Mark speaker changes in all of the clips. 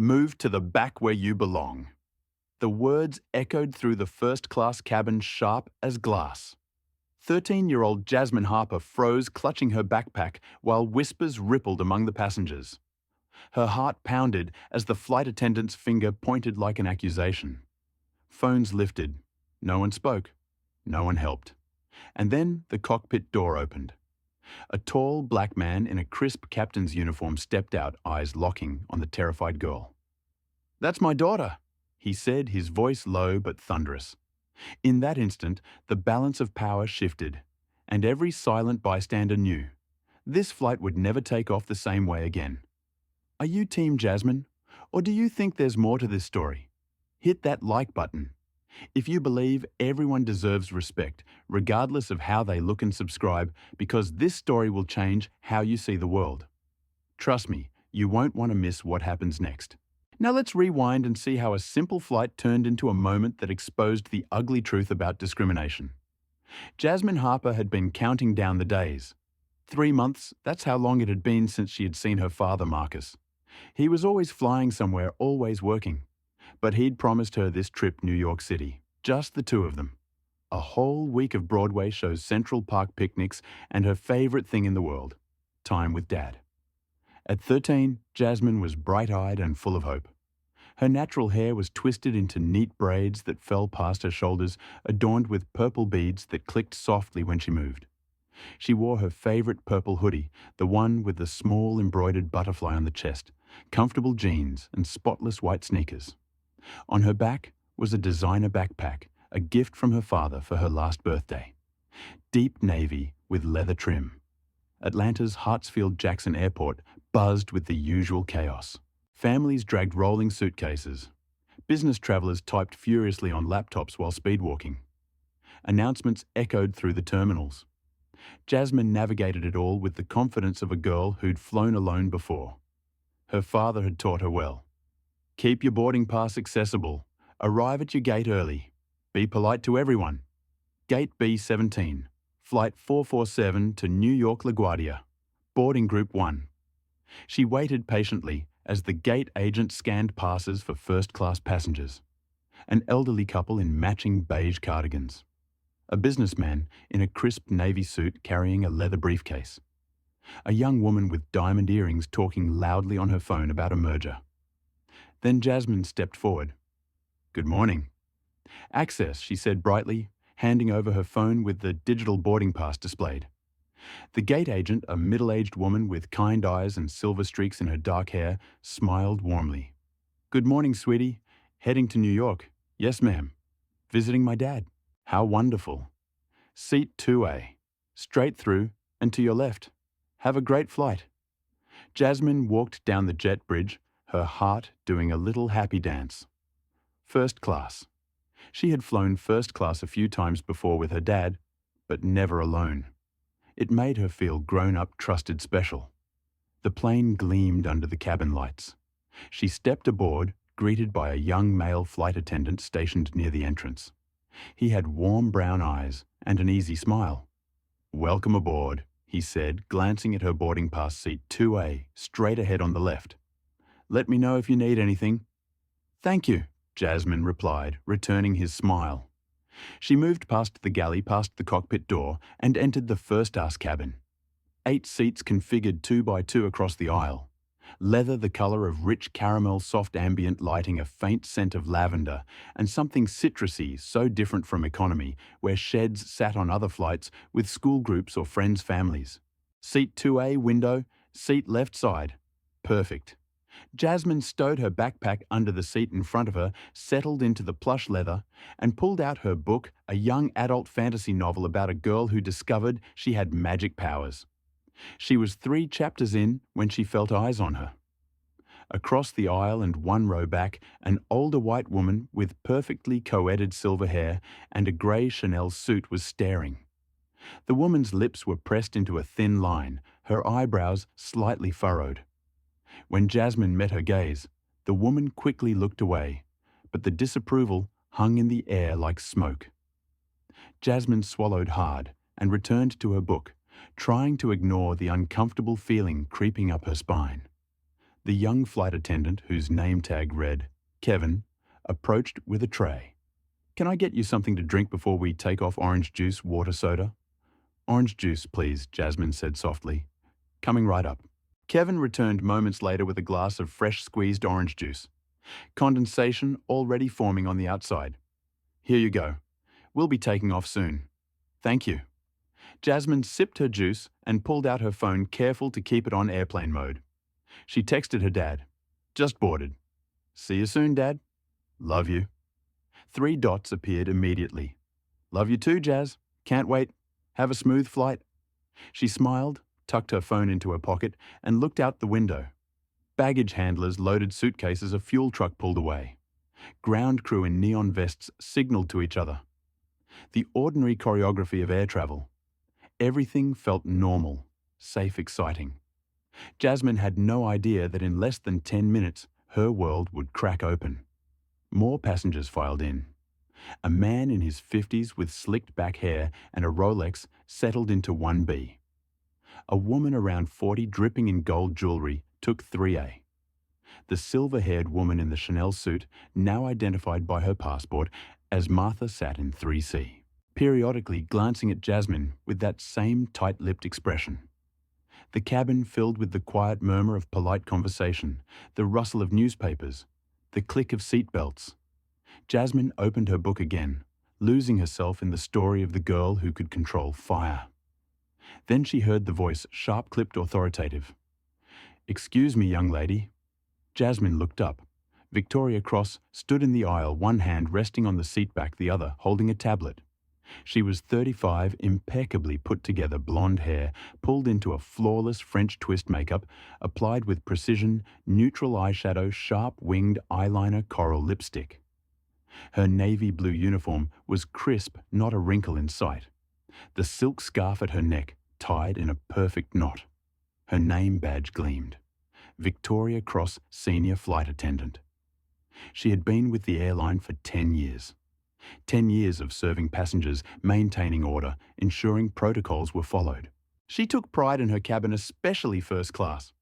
Speaker 1: Move to the back where you belong. The words echoed through the first-class cabin sharp as glass. 13-year-old Jasmine Harper froze, clutching her backpack, while whispers rippled among the passengers. Her heart pounded as the flight attendant's finger pointed like an accusation. Phones lifted. No one spoke. No one helped. And then the cockpit door opened. A tall black man in a crisp captain's uniform stepped out, eyes locking on the terrified girl. "That's my daughter," he said, his voice low but thunderous. In that instant, the balance of power shifted, and every silent bystander knew this flight would never take off the same way again. Are you Team Jasmine, or do you think there's more to this story? Hit that like button. If you believe everyone deserves respect, regardless of how they look, and subscribe, because this story will change how you see the world. Trust me, you won't want to miss what happens next. Now let's rewind and see how a simple flight turned into a moment that exposed the ugly truth about discrimination. Jasmine Harper had been counting down the days. 3 months, that's how long it had been since she had seen her father, Marcus. He was always flying somewhere, always working. But he'd promised her this trip New York City, just the two of them. A whole week of Broadway shows, Central Park picnics, and her favorite thing in the world, time with Dad. At 13, Jasmine was bright-eyed and full of hope. Her natural hair was twisted into neat braids that fell past her shoulders, adorned with purple beads that clicked softly when she moved. She wore her favorite purple hoodie, the one with the small embroidered butterfly on the chest, comfortable jeans, and spotless white sneakers. On her back was a designer backpack, a gift from her father for her last birthday. Deep navy with leather trim. Atlanta's Hartsfield-Jackson Airport buzzed with the usual chaos. Families dragged rolling suitcases. Business travelers typed furiously on laptops while speedwalking. Announcements echoed through the terminals. Jasmine navigated it all with the confidence of a girl who'd flown alone before. Her father had taught her well. Keep your boarding pass accessible. Arrive at your gate early. Be polite to everyone. Gate B17, Flight 447 to New York LaGuardia, boarding Group 1. She waited patiently as the gate agent scanned passes for first-class passengers. An elderly couple in matching beige cardigans. A businessman in a crisp navy suit carrying a leather briefcase. A young woman with diamond earrings talking loudly on her phone about a merger. Then Jasmine stepped forward. "Good morning." "Access," she said brightly, handing over her phone with the digital boarding pass displayed. The gate agent, a middle-aged woman with kind eyes and silver streaks in her dark hair, smiled warmly. "Good morning, sweetie. Heading to New York." "Yes, ma'am." "Visiting my dad." "How wonderful." "Seat 2A. Straight through and to your left. Have a great flight." Jasmine walked down the jet bridge, her heart doing a little happy dance. First class. She had flown first class a few times before with her dad, but never alone. It made her feel grown-up, trusted, special. The plane gleamed under the cabin lights. She stepped aboard, greeted by a young male flight attendant stationed near the entrance. He had warm brown eyes and an easy smile. "Welcome aboard," he said, glancing at her boarding pass seat 2A, straight ahead on the left. "Let me know if you need anything." "Thank you," Jasmine replied, returning his smile. She moved past the galley, past the cockpit door, and entered the first-class cabin. 8 seats configured 2 by 2 across the aisle. Leather the color of rich caramel, soft ambient lighting, a faint scent of lavender, and something citrusy, so different from economy, where sheds sat on other flights with school groups or friends' families. Seat 2A, window, seat left side. Perfect. Jasmine stowed her backpack under the seat in front of her, settled into the plush leather, and pulled out her book, a young adult fantasy novel about a girl who discovered she had magic powers. She was 3 chapters in when she felt eyes on her. Across the aisle and 1 row back, an older white woman with perfectly co-edited silver hair and a grey Chanel suit was staring. The woman's lips were pressed into a thin line, her eyebrows slightly furrowed. When Jasmine met her gaze, the woman quickly looked away, but the disapproval hung in the air like smoke. Jasmine swallowed hard and returned to her book, trying to ignore the uncomfortable feeling creeping up her spine. The young flight attendant, whose name tag read Kevin, approached with a tray. "Can I get you something to drink before we take off? Orange juice, water soda?" "Orange juice, please," Jasmine said softly. "Coming right up." Kevin returned moments later with a glass of fresh squeezed orange juice. Condensation already forming on the outside. "Here you go. We'll be taking off soon." "Thank you." Jasmine sipped her juice and pulled out her phone, careful to keep it on airplane mode. She texted her dad. "Just boarded." "See you soon, Dad." "Love you." 3 dots appeared immediately. "Love you too, Jazz. Can't wait. Have a smooth flight." She smiled, tucked her phone into her pocket, and looked out the window. Baggage handlers loaded suitcases, a fuel truck pulled away. Ground crew in neon vests signaled to each other. The ordinary choreography of air travel. Everything felt normal, safe, exciting. Jasmine had no idea that in less than 10 minutes, her world would crack open. More passengers filed in. A man in his 50s with slicked back hair and a Rolex settled into 1B. A woman around 40 dripping in gold jewelry took 3A. The silver-haired woman in the Chanel suit, now identified by her passport as Martha, sat in 3C, periodically glancing at Jasmine with that same tight-lipped expression. The cabin filled with the quiet murmur of polite conversation, the rustle of newspapers, the click of seat belts. Jasmine opened her book again, losing herself in the story of the girl who could control fire. Then she heard the voice, sharp-clipped, authoritative. "Excuse me, young lady." Jasmine looked up. Victoria Cross stood in the aisle, one hand resting on the seat back, the other holding a tablet. She was 35, impeccably put together blonde hair, pulled into a flawless French twist makeup, applied with precision, neutral eyeshadow, sharp-winged eyeliner, coral lipstick. Her navy blue uniform was crisp, not a wrinkle in sight. The silk scarf at her neck tied in a perfect knot. Her name badge gleamed. Victoria Cross, Senior Flight Attendant. She had been with the airline for 10 years. 10 years of serving passengers, maintaining order, ensuring protocols were followed. She took pride in her cabin, especially first class.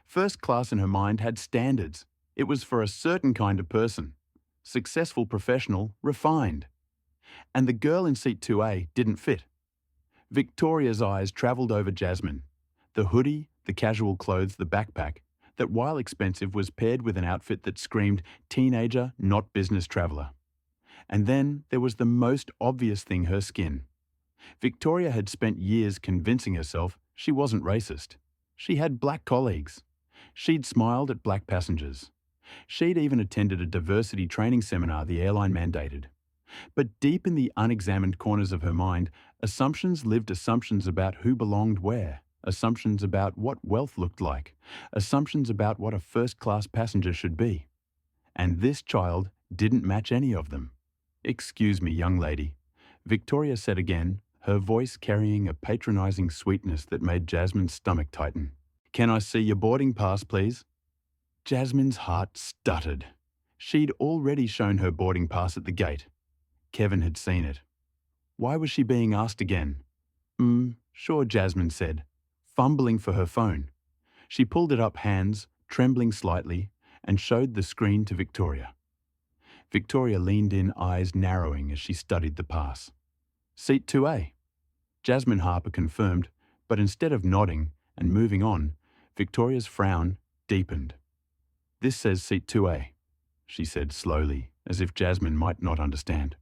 Speaker 1: First class in her mind had standards. It was for a certain kind of person. Successful professional, refined. And the girl in seat 2A didn't fit. Victoria's eyes travelled over Jasmine. The hoodie, the casual clothes, the backpack, that while expensive was paired with an outfit that screamed teenager, not business traveller. And then there was the most obvious thing, her skin. Victoria had spent years convincing herself she wasn't racist. She had black colleagues. She'd smiled at black passengers. She'd even attended a diversity training seminar the airline mandated. But deep in the unexamined corners of her mind, assumptions lived, assumptions about who belonged where, assumptions about what wealth looked like, assumptions about what a first-class passenger should be. And this child didn't match any of them. "Excuse me, young lady," Victoria said again, her voice carrying a patronizing sweetness that made Jasmine's stomach tighten. "Can I see your boarding pass, please?" Jasmine's heart stuttered. She'd already shown her boarding pass at the gate. Kevin had seen it. Why was she being asked again? Sure, Jasmine said, fumbling for her phone. She pulled it up, hands trembling slightly, and showed the screen to Victoria. Victoria leaned in, eyes narrowing as she studied the pass. "Seat 2A. Jasmine Harper confirmed, but instead of nodding and moving on, Victoria's frown deepened. "This says Seat 2A, she said slowly, as if Jasmine might not understand.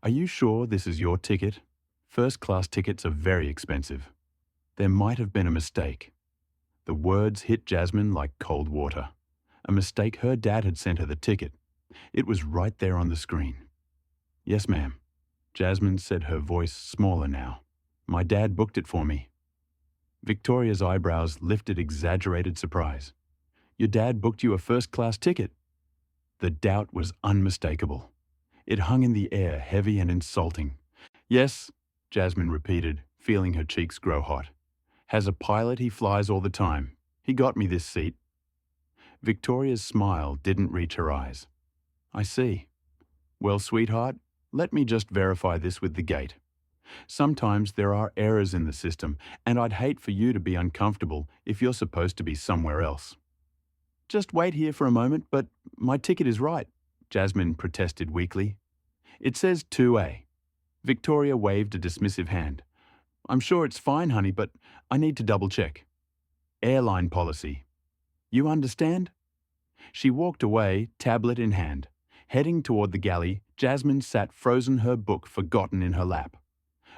Speaker 1: "Are you sure this is your ticket? First-class tickets are very expensive. There might have been a mistake." The words hit Jasmine like cold water. A mistake. Her dad had sent her the ticket. It was right there on the screen. "Yes, ma'am," Jasmine said, her voice smaller now. "My dad booked it for me." Victoria's eyebrows lifted exaggerated surprise. "Your dad booked you a first-class ticket?" The doubt was unmistakable. It hung in the air, heavy and insulting. "Yes," Jasmine repeated, feeling her cheeks grow hot. "Has a pilot he flies all the time. He got me this seat." Victoria's smile didn't reach her eyes. "I see. Well, sweetheart, let me just verify this with the gate. Sometimes there are errors in the system, and I'd hate for you to be uncomfortable if you're supposed to be somewhere else." Just wait here for a moment, but my ticket is right, Jasmine protested weakly. It says 2A. Victoria waved a dismissive hand. I'm sure it's fine, honey, but I need to double check. Airline policy. You understand? She walked away, tablet in hand. Heading toward the galley, Jasmine sat frozen, her book forgotten in her lap.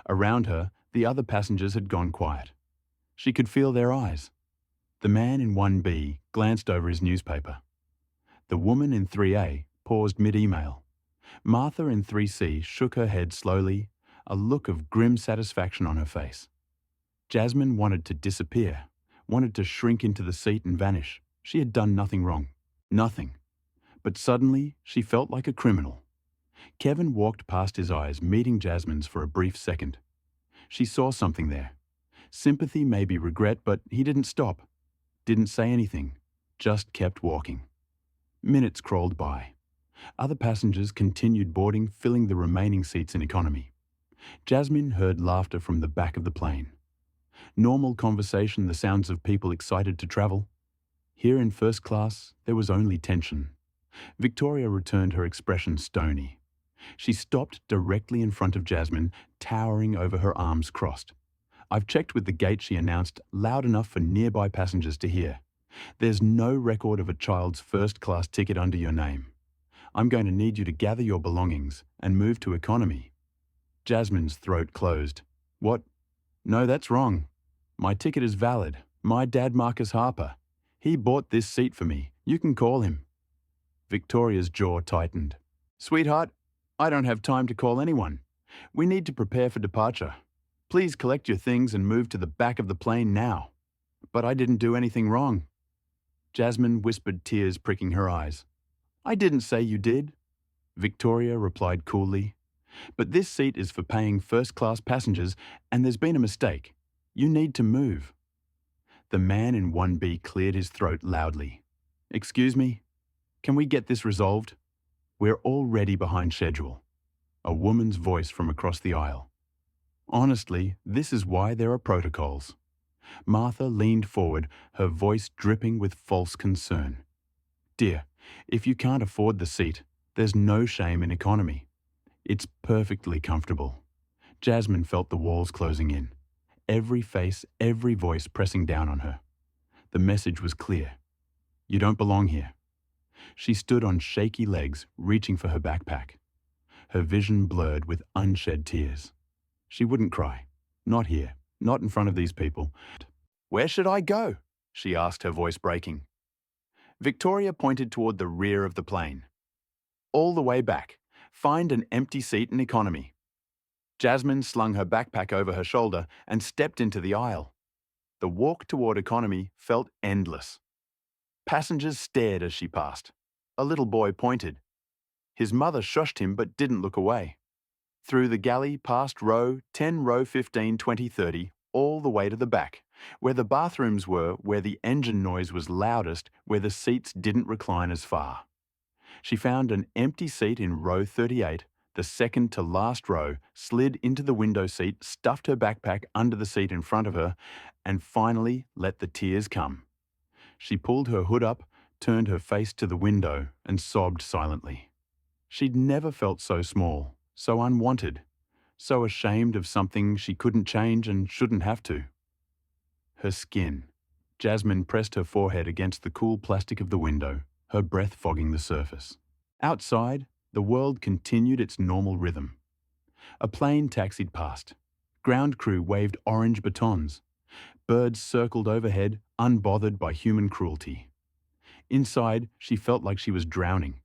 Speaker 1: Around her, the other passengers had gone quiet. She could feel their eyes. The man in 1B glanced over his newspaper. The woman in 3A paused mid-email. Martha in 3C shook her head slowly, a look of grim satisfaction on her face. Jasmine wanted to disappear, wanted to shrink into the seat and vanish. She had done nothing wrong. Nothing. But suddenly, she felt like a criminal. Kevin walked past his eyes, meeting Jasmine's for a brief second. She saw something there. Sympathy, maybe regret, but he didn't stop. Didn't say anything. Just kept walking. Minutes crawled by. Other passengers continued boarding, filling the remaining seats in economy. Jasmine heard laughter from the back of the plane. Normal conversation, the sounds of people excited to travel. Here in first class, there was only tension. Victoria returned her expression stony. She stopped directly in front of Jasmine, towering over her arms crossed. I've checked with the gate, she announced, loud enough for nearby passengers to hear. There's no record of a child's first-class ticket under your name. I'm going to need you to gather your belongings and move to economy. Jasmine's throat closed. What? No, that's wrong. My ticket is valid. My dad, Marcus Harper. He bought this seat for me. You can call him. Victoria's jaw tightened. Sweetheart, I don't have time to call anyone. We need to prepare for departure. Please collect your things and move to the back of the plane now. But I didn't do anything wrong. Jasmine whispered, tears pricking her eyes. I didn't say you did. Victoria replied coolly. But this seat is for paying first-class passengers, and there's been a mistake. You need to move. The man in 1B cleared his throat loudly. Excuse me? Can we get this resolved? We're already behind schedule. A woman's voice from across the aisle. Honestly, this is why there are protocols. Martha leaned forward, her voice dripping with false concern. Dear, if you can't afford the seat, there's no shame in economy. It's perfectly comfortable. Jasmine felt the walls closing in. Every face, every voice pressing down on her. The message was clear. You don't belong here. She stood on shaky legs, reaching for her backpack. Her vision blurred with unshed tears. She wouldn't cry. Not here. Not in front of these people. Where should I go? She asked, her voice breaking. Victoria pointed toward the rear of the plane. All the way back. Find an empty seat in economy. Jasmine slung her backpack over her shoulder and stepped into the aisle. The walk toward economy felt endless. Passengers stared as she passed. A little boy pointed. His mother shushed him but didn't look away. Through the galley, past row 10, row 15, 20, 30, all the way to the back, where the bathrooms were, where the engine noise was loudest, where the seats didn't recline as far. She found an empty seat in row 38, the second to last row, slid into the window seat, stuffed her backpack under the seat in front of her, and finally let the tears come. She pulled her hood up, turned her face to the window, and sobbed silently. She'd never felt so small, so unwanted, so ashamed of something she couldn't change and shouldn't have to. Her skin. Jasmine pressed her forehead against the cool plastic of the window, her breath fogging the surface. Outside, the world continued its normal rhythm. A plane taxied past. Ground crew waved orange batons. Birds circled overhead, unbothered by human cruelty. Inside, she felt like she was drowning.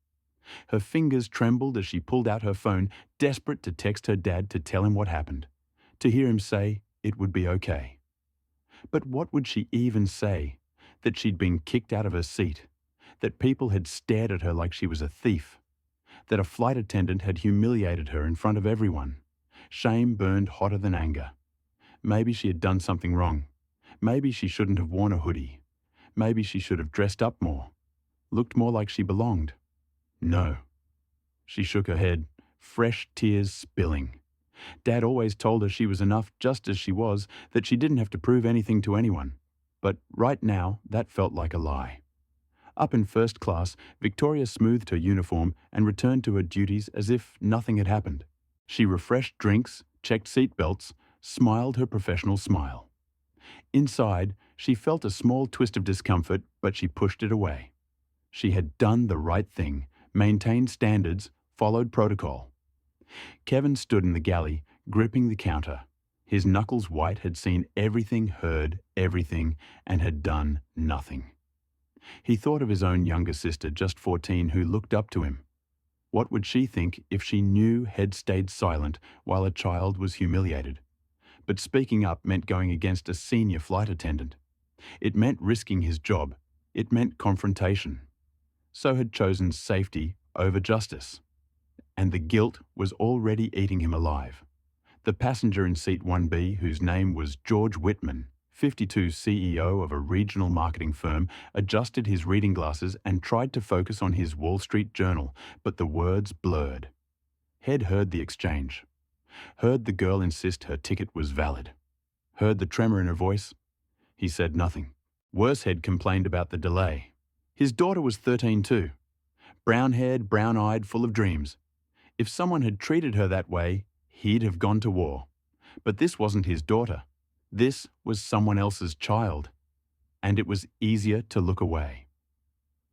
Speaker 1: Her fingers trembled as she pulled out her phone, desperate to text her dad to tell him what happened, to hear him say it would be okay. But what would she even say? That she'd been kicked out of her seat, that people had stared at her like she was a thief, that a flight attendant had humiliated her in front of everyone. Shame burned hotter than anger. Maybe she had done something wrong. Maybe she shouldn't have worn a hoodie. Maybe she should have dressed up more, looked more like she belonged. No. She shook her head, fresh tears spilling. Dad always told her she was enough just as she was, that she didn't have to prove anything to anyone. But right now, that felt like a lie. Up in first class, Victoria smoothed her uniform and returned to her duties as if nothing had happened. She refreshed drinks, checked seatbelts, smiled her professional smile. Inside, she felt a small twist of discomfort, but she pushed it away. She had done the right thing, maintained standards, followed protocol. Kevin stood in the galley, gripping the counter. His knuckles white, had seen everything, heard everything, and had done nothing. He thought of his own younger sister, just 14, who looked up to him. What would she think if she knew Head stayed silent while a child was humiliated? But speaking up meant going against a senior flight attendant. It meant risking his job. It meant confrontation. So had chosen safety over justice. And the guilt was already eating him alive. The passenger in seat 1B, whose name was George Whitman, 52, CEO of a regional marketing firm, adjusted his reading glasses and tried to focus on his Wall Street Journal, but the words blurred. Head heard the exchange. Heard the girl insist her ticket was valid. Heard the tremor in her voice. He said nothing. Worse, Head complained about the delay. His daughter was 13 too. Brown-haired, brown-eyed, full of dreams. If someone had treated her that way, he'd have gone to war. But this wasn't his daughter. This was someone else's child. And it was easier to look away.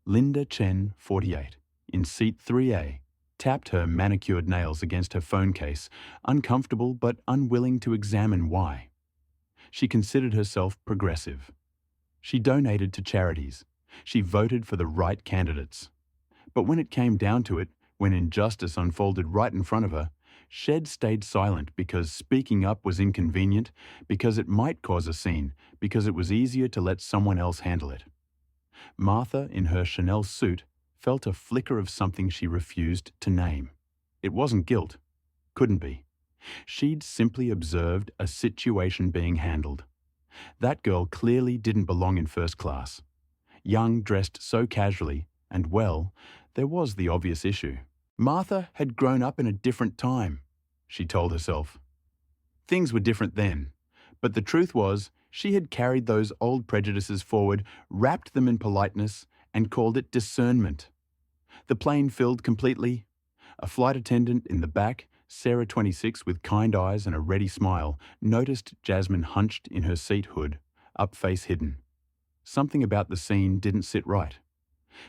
Speaker 1: Linda Chen, 48, in seat 3A, tapped her manicured nails against her phone case, uncomfortable but unwilling to examine why. She considered herself progressive. She donated to charities. She voted for the right candidates. But when it came down to it, when injustice unfolded right in front of her, Shed stayed silent because speaking up was inconvenient, because it might cause a scene, because it was easier to let someone else handle it. Martha, in her Chanel suit, felt a flicker of something she refused to name. It wasn't guilt. Couldn't be. She'd simply observed a situation being handled. That girl clearly didn't belong in first class. Young, dressed so casually, and well, there was the obvious issue. Martha had grown up in a different time, she told herself. Things were different then, but the truth was she had carried those old prejudices forward, wrapped them in politeness, and called it discernment. The plane filled completely. A flight attendant in the back, Sarah, 26, with kind eyes and a ready smile, noticed Jasmine hunched in her seat hood, up face hidden. Something about the scene didn't sit right.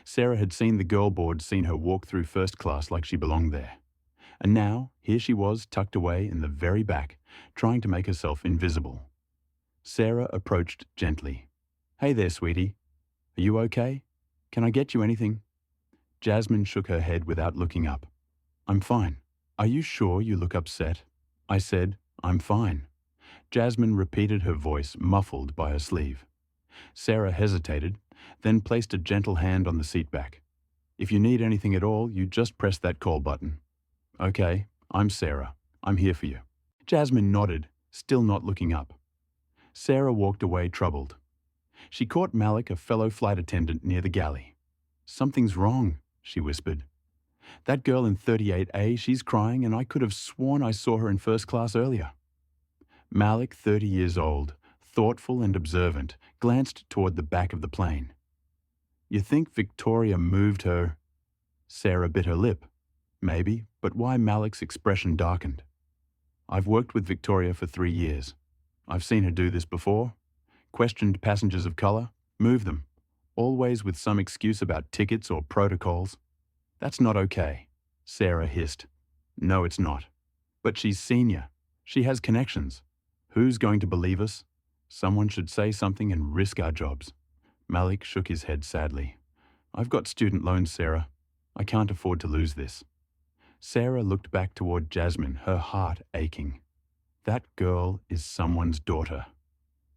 Speaker 1: Sarah had seen the girl board, seen her walk through first class like she belonged there. And now, here she was, tucked away in the very back, trying to make herself invisible. Sarah approached gently. "Hey there, sweetie. Are you okay? Can I get you anything?" Jasmine shook her head without looking up. "I'm fine." "Are you sure you look upset?" I said, "I'm fine." Jasmine repeated her voice, muffled by her sleeve. Sarah hesitated, then placed a gentle hand on the seat back. "If you need anything at all, you just press that call button." "Okay, I'm Sarah. I'm here for you." Jasmine nodded, still not looking up. Sarah walked away troubled. She caught Malik, a fellow flight attendant, near the galley. "Something's wrong," she whispered. "That girl in 38A, she's crying, and I could have sworn I saw her in first class earlier." Malik, 30 years old, thoughtful and observant, glanced toward the back of the plane. "You think Victoria moved her?" Sarah bit her lip. Maybe, but why? Malik's expression darkened. "I've worked with Victoria for 3 years. I've seen her do this before. Questioned passengers of color, move them, always with some excuse about tickets or protocols. That's not okay," Sarah hissed. "No, it's not. But she's senior. She has connections. Who's going to believe us? Someone should say something and risk our jobs." Malik shook his head sadly. "I've got student loans, Sarah. I can't afford to lose this." Sarah looked back toward Jasmine, her heart aching. "That girl is someone's daughter."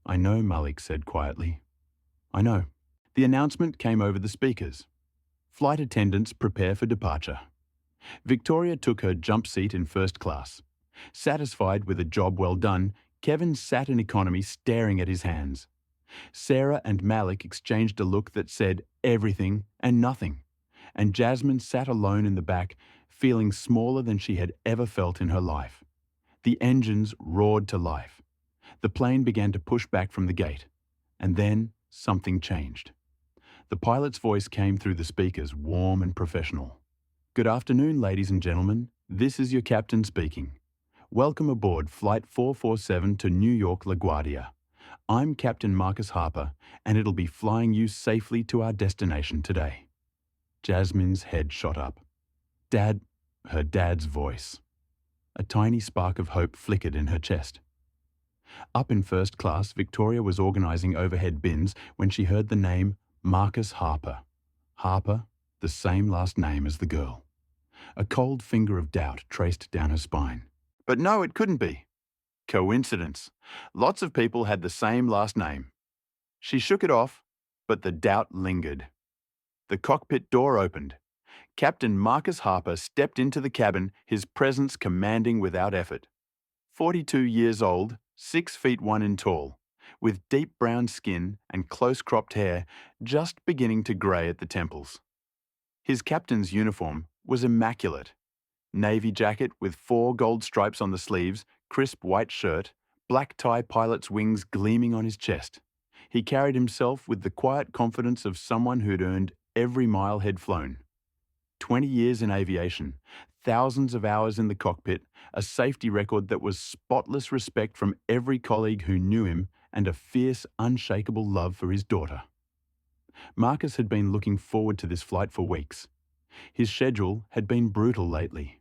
Speaker 1: "I know," Malik said quietly. "I know." The announcement came over the speakers. "Flight attendants prepare for departure." Victoria took her jump seat in first class. Satisfied with a job well done, Kevin sat in economy staring at his hands. Sarah and Malik exchanged a look that said everything and nothing, and Jasmine sat alone in the back, feeling smaller than she had ever felt in her life. The engines roared to life. The plane began to push back from the gate, and then something changed. The pilot's voice came through the speakers, warm and professional. "Good afternoon, ladies and gentlemen. This is your captain speaking. Welcome aboard Flight 447 to New York LaGuardia. I'm Captain Marcus Harper, and it'll be flying you safely to our destination today." Jasmine's head shot up. "Dad," her dad's voice. A tiny spark of hope flickered in her chest. Up in first class, Victoria was organising overhead bins when she heard the name Marcus Harper. Harper, the same last name as the girl. A cold finger of doubt traced down her spine. But no, it couldn't be. Coincidence. Lots of people had the same last name. She shook it off, but the doubt lingered. The cockpit door opened. Captain Marcus Harper stepped into the cabin, his presence commanding without effort. 42 years old, 6 feet 1 in tall, with deep brown skin and close-cropped hair just beginning to grey at the temples. His captain's uniform was immaculate. Navy jacket with 4 gold stripes on the sleeves, crisp white shirt, black tie pilot's wings gleaming on his chest. He carried himself with the quiet confidence of someone who'd earned every mile he'd flown. 20 years in aviation, thousands of hours in the cockpit, a safety record that was spotless respect from every colleague who knew him, and a fierce, unshakable love for his daughter. Marcus had been looking forward to this flight for weeks. His schedule had been brutal lately.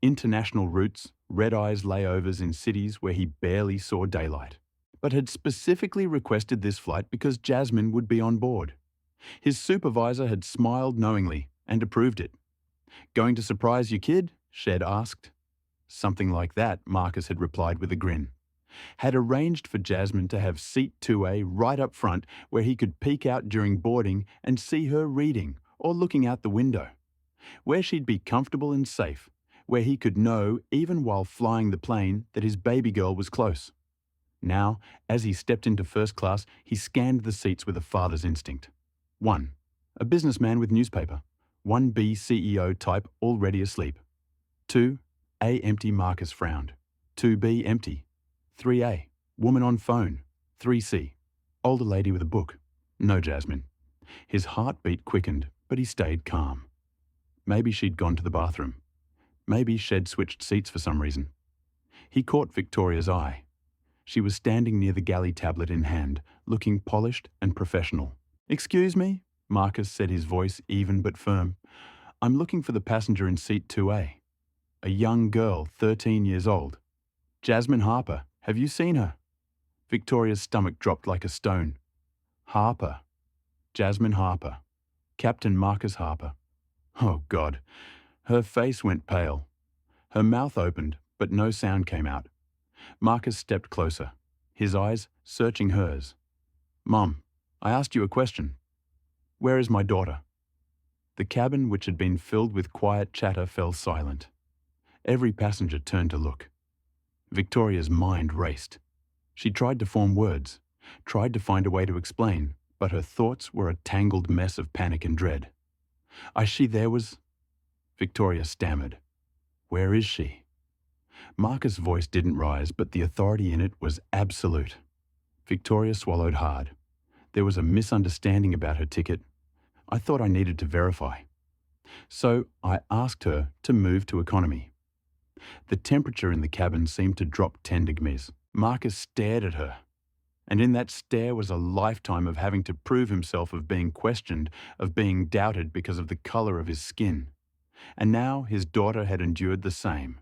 Speaker 1: International routes, red-eyes layovers in cities where he barely saw daylight, but had specifically requested this flight because Jasmine would be on board. His supervisor had smiled knowingly and approved it. "Going to surprise you, kid?" Shed asked. "Something like that," Marcus had replied with a grin. Had arranged for Jasmine to have seat 2A right up front where he could peek out during boarding and see her reading or looking out the window. Where she'd be comfortable and safe, where he could know, even while flying the plane, that his baby girl was close. Now, as he stepped into first class, he scanned the seats with a father's instinct. 1. A businessman with newspaper. 1B CEO type already asleep. 2. A empty. Marcus frowned. 2B empty. 3A. Woman on phone. 3C. Older lady with a book. No Jasmine. His heartbeat quickened, but he stayed calm. Maybe she'd gone to the bathroom. Maybe Shed switched seats for some reason. He caught Victoria's eye. She was standing near the galley tablet in hand, looking polished and professional. "Excuse me?" Marcus said, his voice even but firm. "I'm looking for the passenger in seat 2A. A young girl, 13 years old. Jasmine Harper. Have you seen her?" Victoria's stomach dropped like a stone. Harper. Jasmine Harper. Captain Marcus Harper. Oh, God. Her face went pale. Her mouth opened, but no sound came out. Marcus stepped closer, his eyes searching hers. "Mom, I asked you a question. Where is my daughter?" The cabin, which had been filled with quiet chatter, fell silent. Every passenger turned to look. Victoria's mind raced. She tried to form words, tried to find a way to explain, but her thoughts were a tangled mess of panic and dread. She there was... Victoria stammered. "Where is she?" Marcus' voice didn't rise, but the authority in it was absolute. Victoria swallowed hard. There was a misunderstanding about her ticket. "I thought I needed to verify." So I asked her to move to economy. The temperature in the cabin seemed to drop 10 degrees. Marcus stared at her. And in that stare was a lifetime of having to prove himself, of being questioned, of being doubted because of the colour of his skin. And now his daughter had endured the same.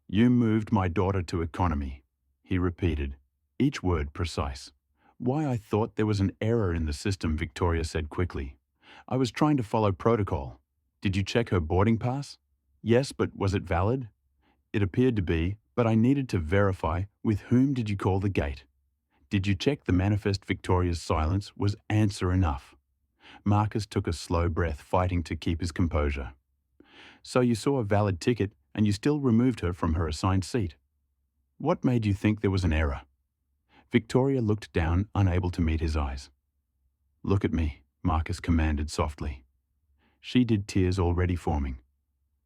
Speaker 1: "You moved my daughter to economy," he repeated, each word precise. "Why, I thought there was an error in the system," Victoria said quickly. "I was trying to follow protocol. Did you check her boarding pass?" "Yes, but was it valid?" "It appeared to be, but I needed to verify. With whom did you call the gate?" "Did you check the manifest?" Victoria's silence was answer enough. Marcus took a slow breath, fighting to keep his composure. "So you saw a valid ticket and you still removed her from her assigned seat. What made you think there was an error?" Victoria looked down, unable to meet his eyes. "Look at me," Marcus commanded softly. She did, tears already forming.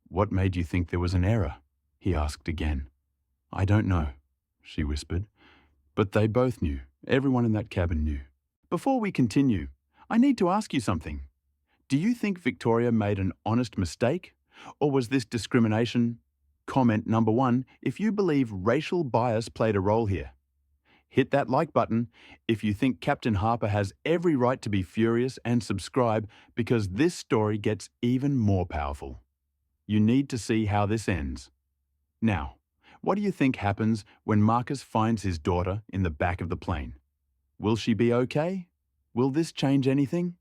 Speaker 1: "What made you think there was an error?" he asked again. "I don't know," she whispered. But they both knew. Everyone in that cabin knew. "Before we continue, I need to ask you something. Do you think Victoria made an honest mistake? Or was this discrimination? Comment number 1 if you believe racial bias played a role here. Hit that like button if you think Captain Harper has every right to be furious, and subscribe because this story gets even more powerful. You need to see how this ends. Now, what do you think happens when Marcus finds his daughter in the back of the plane? Will she be okay? Will this change anything?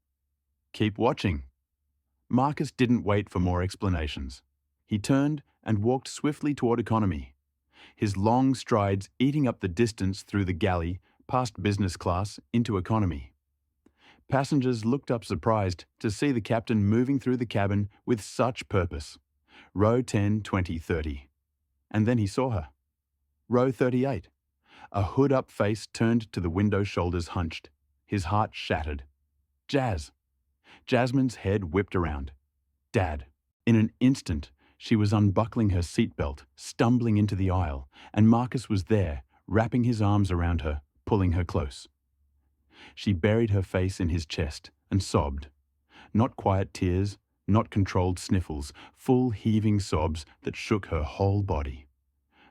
Speaker 1: Keep watching. Marcus didn't wait for more explanations. He turned and walked swiftly toward economy, his long strides eating up the distance through the galley, past business class, into economy. Passengers looked up surprised to see the captain moving through the cabin with such purpose. Row 10, 20, 30. And then he saw her. Row 38. A hood-up face turned to the window, shoulders hunched. His heart shattered. Jazz. Jasmine's head whipped around. Dad. In an instant, she was unbuckling her seatbelt, stumbling into the aisle, and Marcus was there, wrapping his arms around her, pulling her close. She buried her face in his chest and sobbed. Not quiet tears, not controlled sniffles, full heaving sobs that shook her whole body.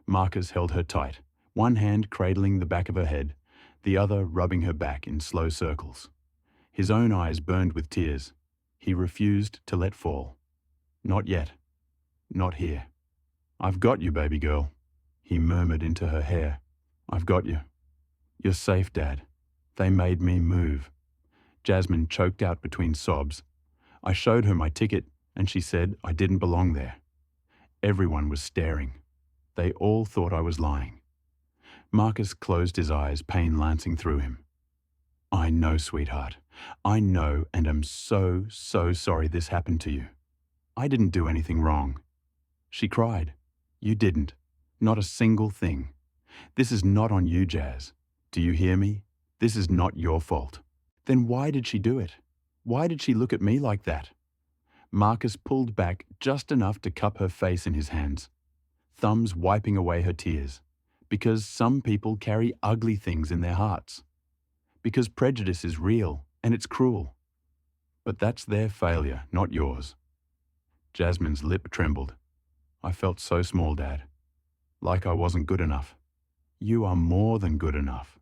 Speaker 1: Marcus held her tight, one hand cradling the back of her head, the other rubbing her back in slow circles. His own eyes burned with tears. He refused to let fall. Not yet. Not here. I've got you, baby girl, he murmured into her hair. I've got you. You're safe, Dad. They made me move. Jasmine choked out between sobs. I showed her my ticket, and she said I didn't belong there. Everyone was staring. They all thought I was lying. Marcus closed his eyes, pain lancing through him. I know, sweetheart. I know, and am so sorry this happened to you. I didn't do anything wrong. She cried. You didn't. Not a single thing. This is not on you, Jazz. Do you hear me? This is not your fault. Then why did she do it? Why did she look at me like that? Marcus pulled back just enough to cup her face in his hands, thumbs wiping away her tears. Because some people carry ugly things in their hearts. Because prejudice is real and it's cruel. But that's their failure, not yours. Jasmine's lip trembled. I felt so small, Dad. Like I wasn't good enough. You are more than good enough.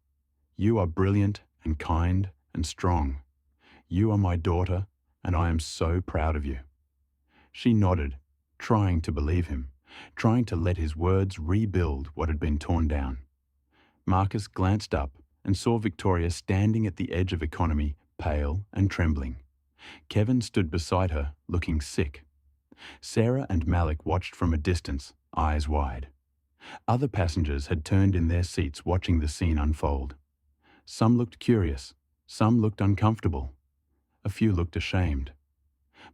Speaker 1: You are brilliant and kind and strong. You are my daughter, and I am so proud of you. She nodded, trying to believe him, trying to let his words rebuild what had been torn down. Marcus glanced up and saw Victoria standing at the edge of economy, pale and trembling. Kevin stood beside her, looking sick. Sarah and Malik watched from a distance, eyes wide. Other passengers had turned in their seats watching the scene unfold. Some looked curious, some looked uncomfortable. A few looked ashamed.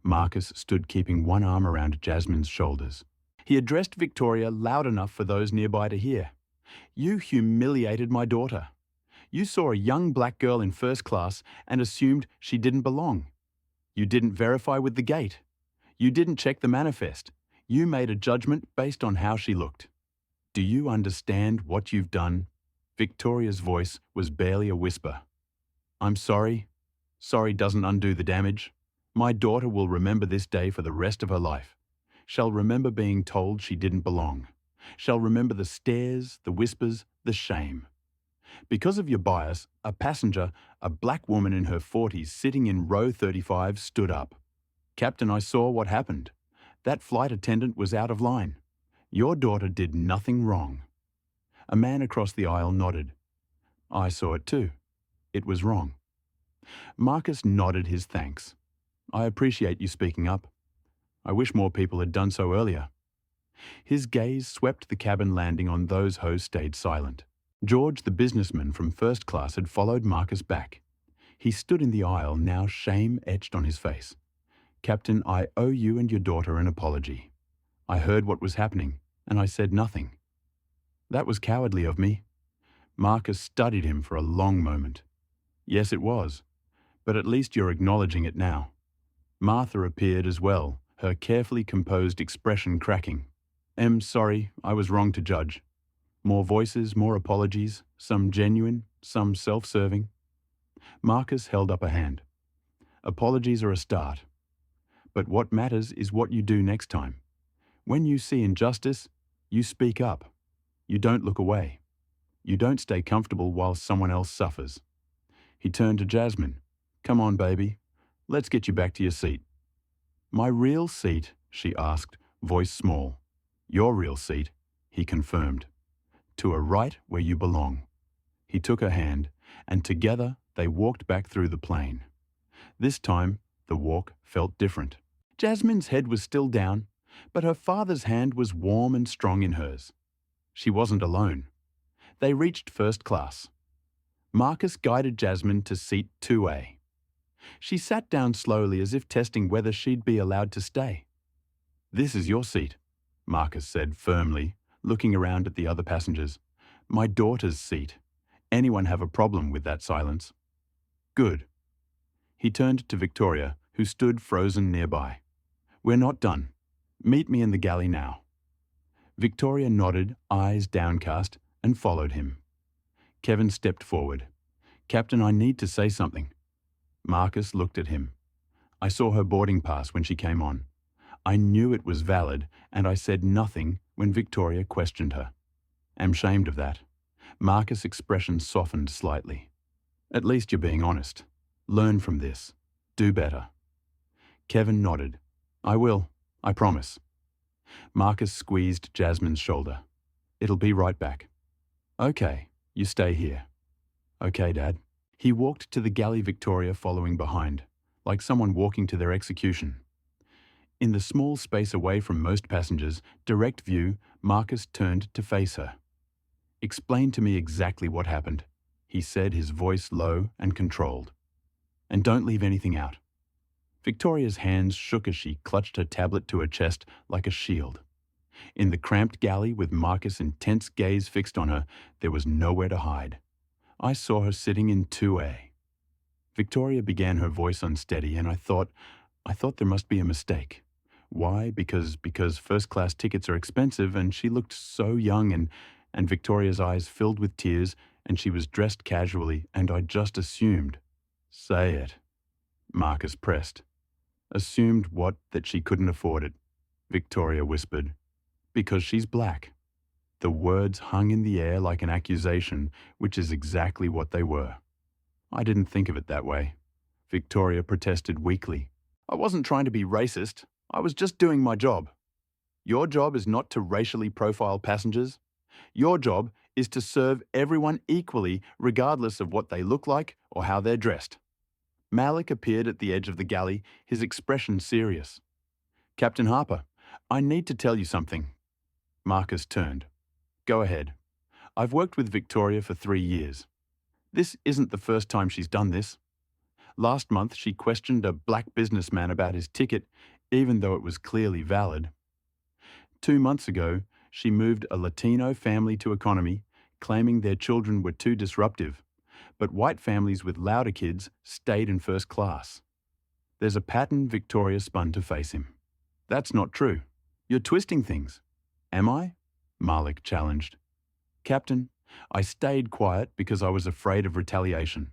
Speaker 1: Marcus stood keeping one arm around Jasmine's shoulders. He addressed Victoria loud enough for those nearby to hear. You humiliated my daughter. You saw a young black girl in first class and assumed she didn't belong. You didn't verify with the gate. You didn't check the manifest. You made a judgment based on how she looked. Do you understand what you've done? Victoria's voice was barely a whisper. I'm sorry. Sorry doesn't undo the damage. My daughter will remember this day for the rest of her life. Shall remember being told she didn't belong. Shall remember the stares, the whispers, the shame. Because of your bias, a passenger, a black woman in her 40s sitting in row 35, stood up. Captain, I saw what happened. That flight attendant was out of line. Your daughter did nothing wrong. A man across the aisle nodded. I saw it too. It was wrong. Marcus nodded his thanks. I appreciate you speaking up. I wish more people had done so earlier. His gaze swept the cabin landing on those who stayed silent. George, the businessman from first class, had followed Marcus back. He stood in the aisle, now shame etched on his face. Captain, I owe you and your daughter an apology. I heard what was happening, and I said nothing. That was cowardly of me. Marcus studied him for a long moment. Yes, it was, but at least you're acknowledging it now. Martha appeared as well, her carefully composed expression cracking. Sorry, I was wrong to judge. More voices, more apologies, some genuine, some self-serving. Marcus held up a hand. Apologies are a start. But what matters is what you do next time. When you see injustice, you speak up. You don't look away. You don't stay comfortable while someone else suffers. He turned to Jasmine. Come on, baby. Let's get you back to your seat. My real seat, she asked, voice small. Your real seat, he confirmed. To a right where you belong. He took her hand, and together they walked back through the plane. This time, the walk felt different. Jasmine's head was still down, but her father's hand was warm and strong in hers. She wasn't alone. They reached first class. Marcus guided Jasmine to seat 2A. She sat down slowly as if testing whether she'd be allowed to stay. This is your seat, Marcus said firmly, looking around at the other passengers. My daughter's seat. Anyone have a problem with that silence? Good. He turned to Victoria, who stood frozen nearby. We're not done. Meet me in the galley now. Victoria nodded, eyes downcast, and followed him. Kevin stepped forward. Captain, I need to say something. Marcus looked at him. I saw her boarding pass when she came on. I knew it was valid, and I said nothing when Victoria questioned her. I'm ashamed of that. Marcus' expression softened slightly. At least you're being honest. Learn from this. Do better. Kevin nodded. I will. I promise. Marcus squeezed Jasmine's shoulder. It'll be right back. Okay, you stay here. Okay, Dad. He walked to the galley, Victoria following behind, like someone walking to their execution. In the small space away from most passengers, direct view, Marcus turned to face her. Explain to me exactly what happened, he said, his voice low and controlled. And don't leave anything out. Victoria's hands shook as she clutched her tablet to her chest like a shield. In the cramped galley with Marcus' intense gaze fixed on her, there was nowhere to hide. I saw her sitting in 2A. Victoria began, her voice unsteady, and I thought there must be a mistake. Why? Because first-class tickets are expensive, and she looked so young, and Victoria's eyes filled with tears, and she was dressed casually, and I just assumed. Say it. Marcus pressed. Assumed what? That she couldn't afford it, Victoria whispered. Because she's black. The words hung in the air like an accusation, which is exactly what they were. I didn't think of it that way. Victoria protested weakly. I wasn't trying to be racist. I was just doing my job. Your job is not to racially profile passengers. Your job is to serve everyone equally, regardless of what they look like or how they're dressed. Malik appeared at the edge of the galley, his expression serious. Captain Harper, I need to tell you something. Marcus turned. Go ahead. I've worked with Victoria for 3 years. This isn't the first time she's done this. Last month, she questioned a black businessman about his ticket, even though it was clearly valid. 2 months ago, she moved a Latino family to economy, claiming their children were too disruptive, but white families with louder kids stayed in first class. There's a pattern Victoria spun to face him. That's not true. You're twisting things. Am I? Malik challenged. Captain, I stayed quiet because I was afraid of retaliation.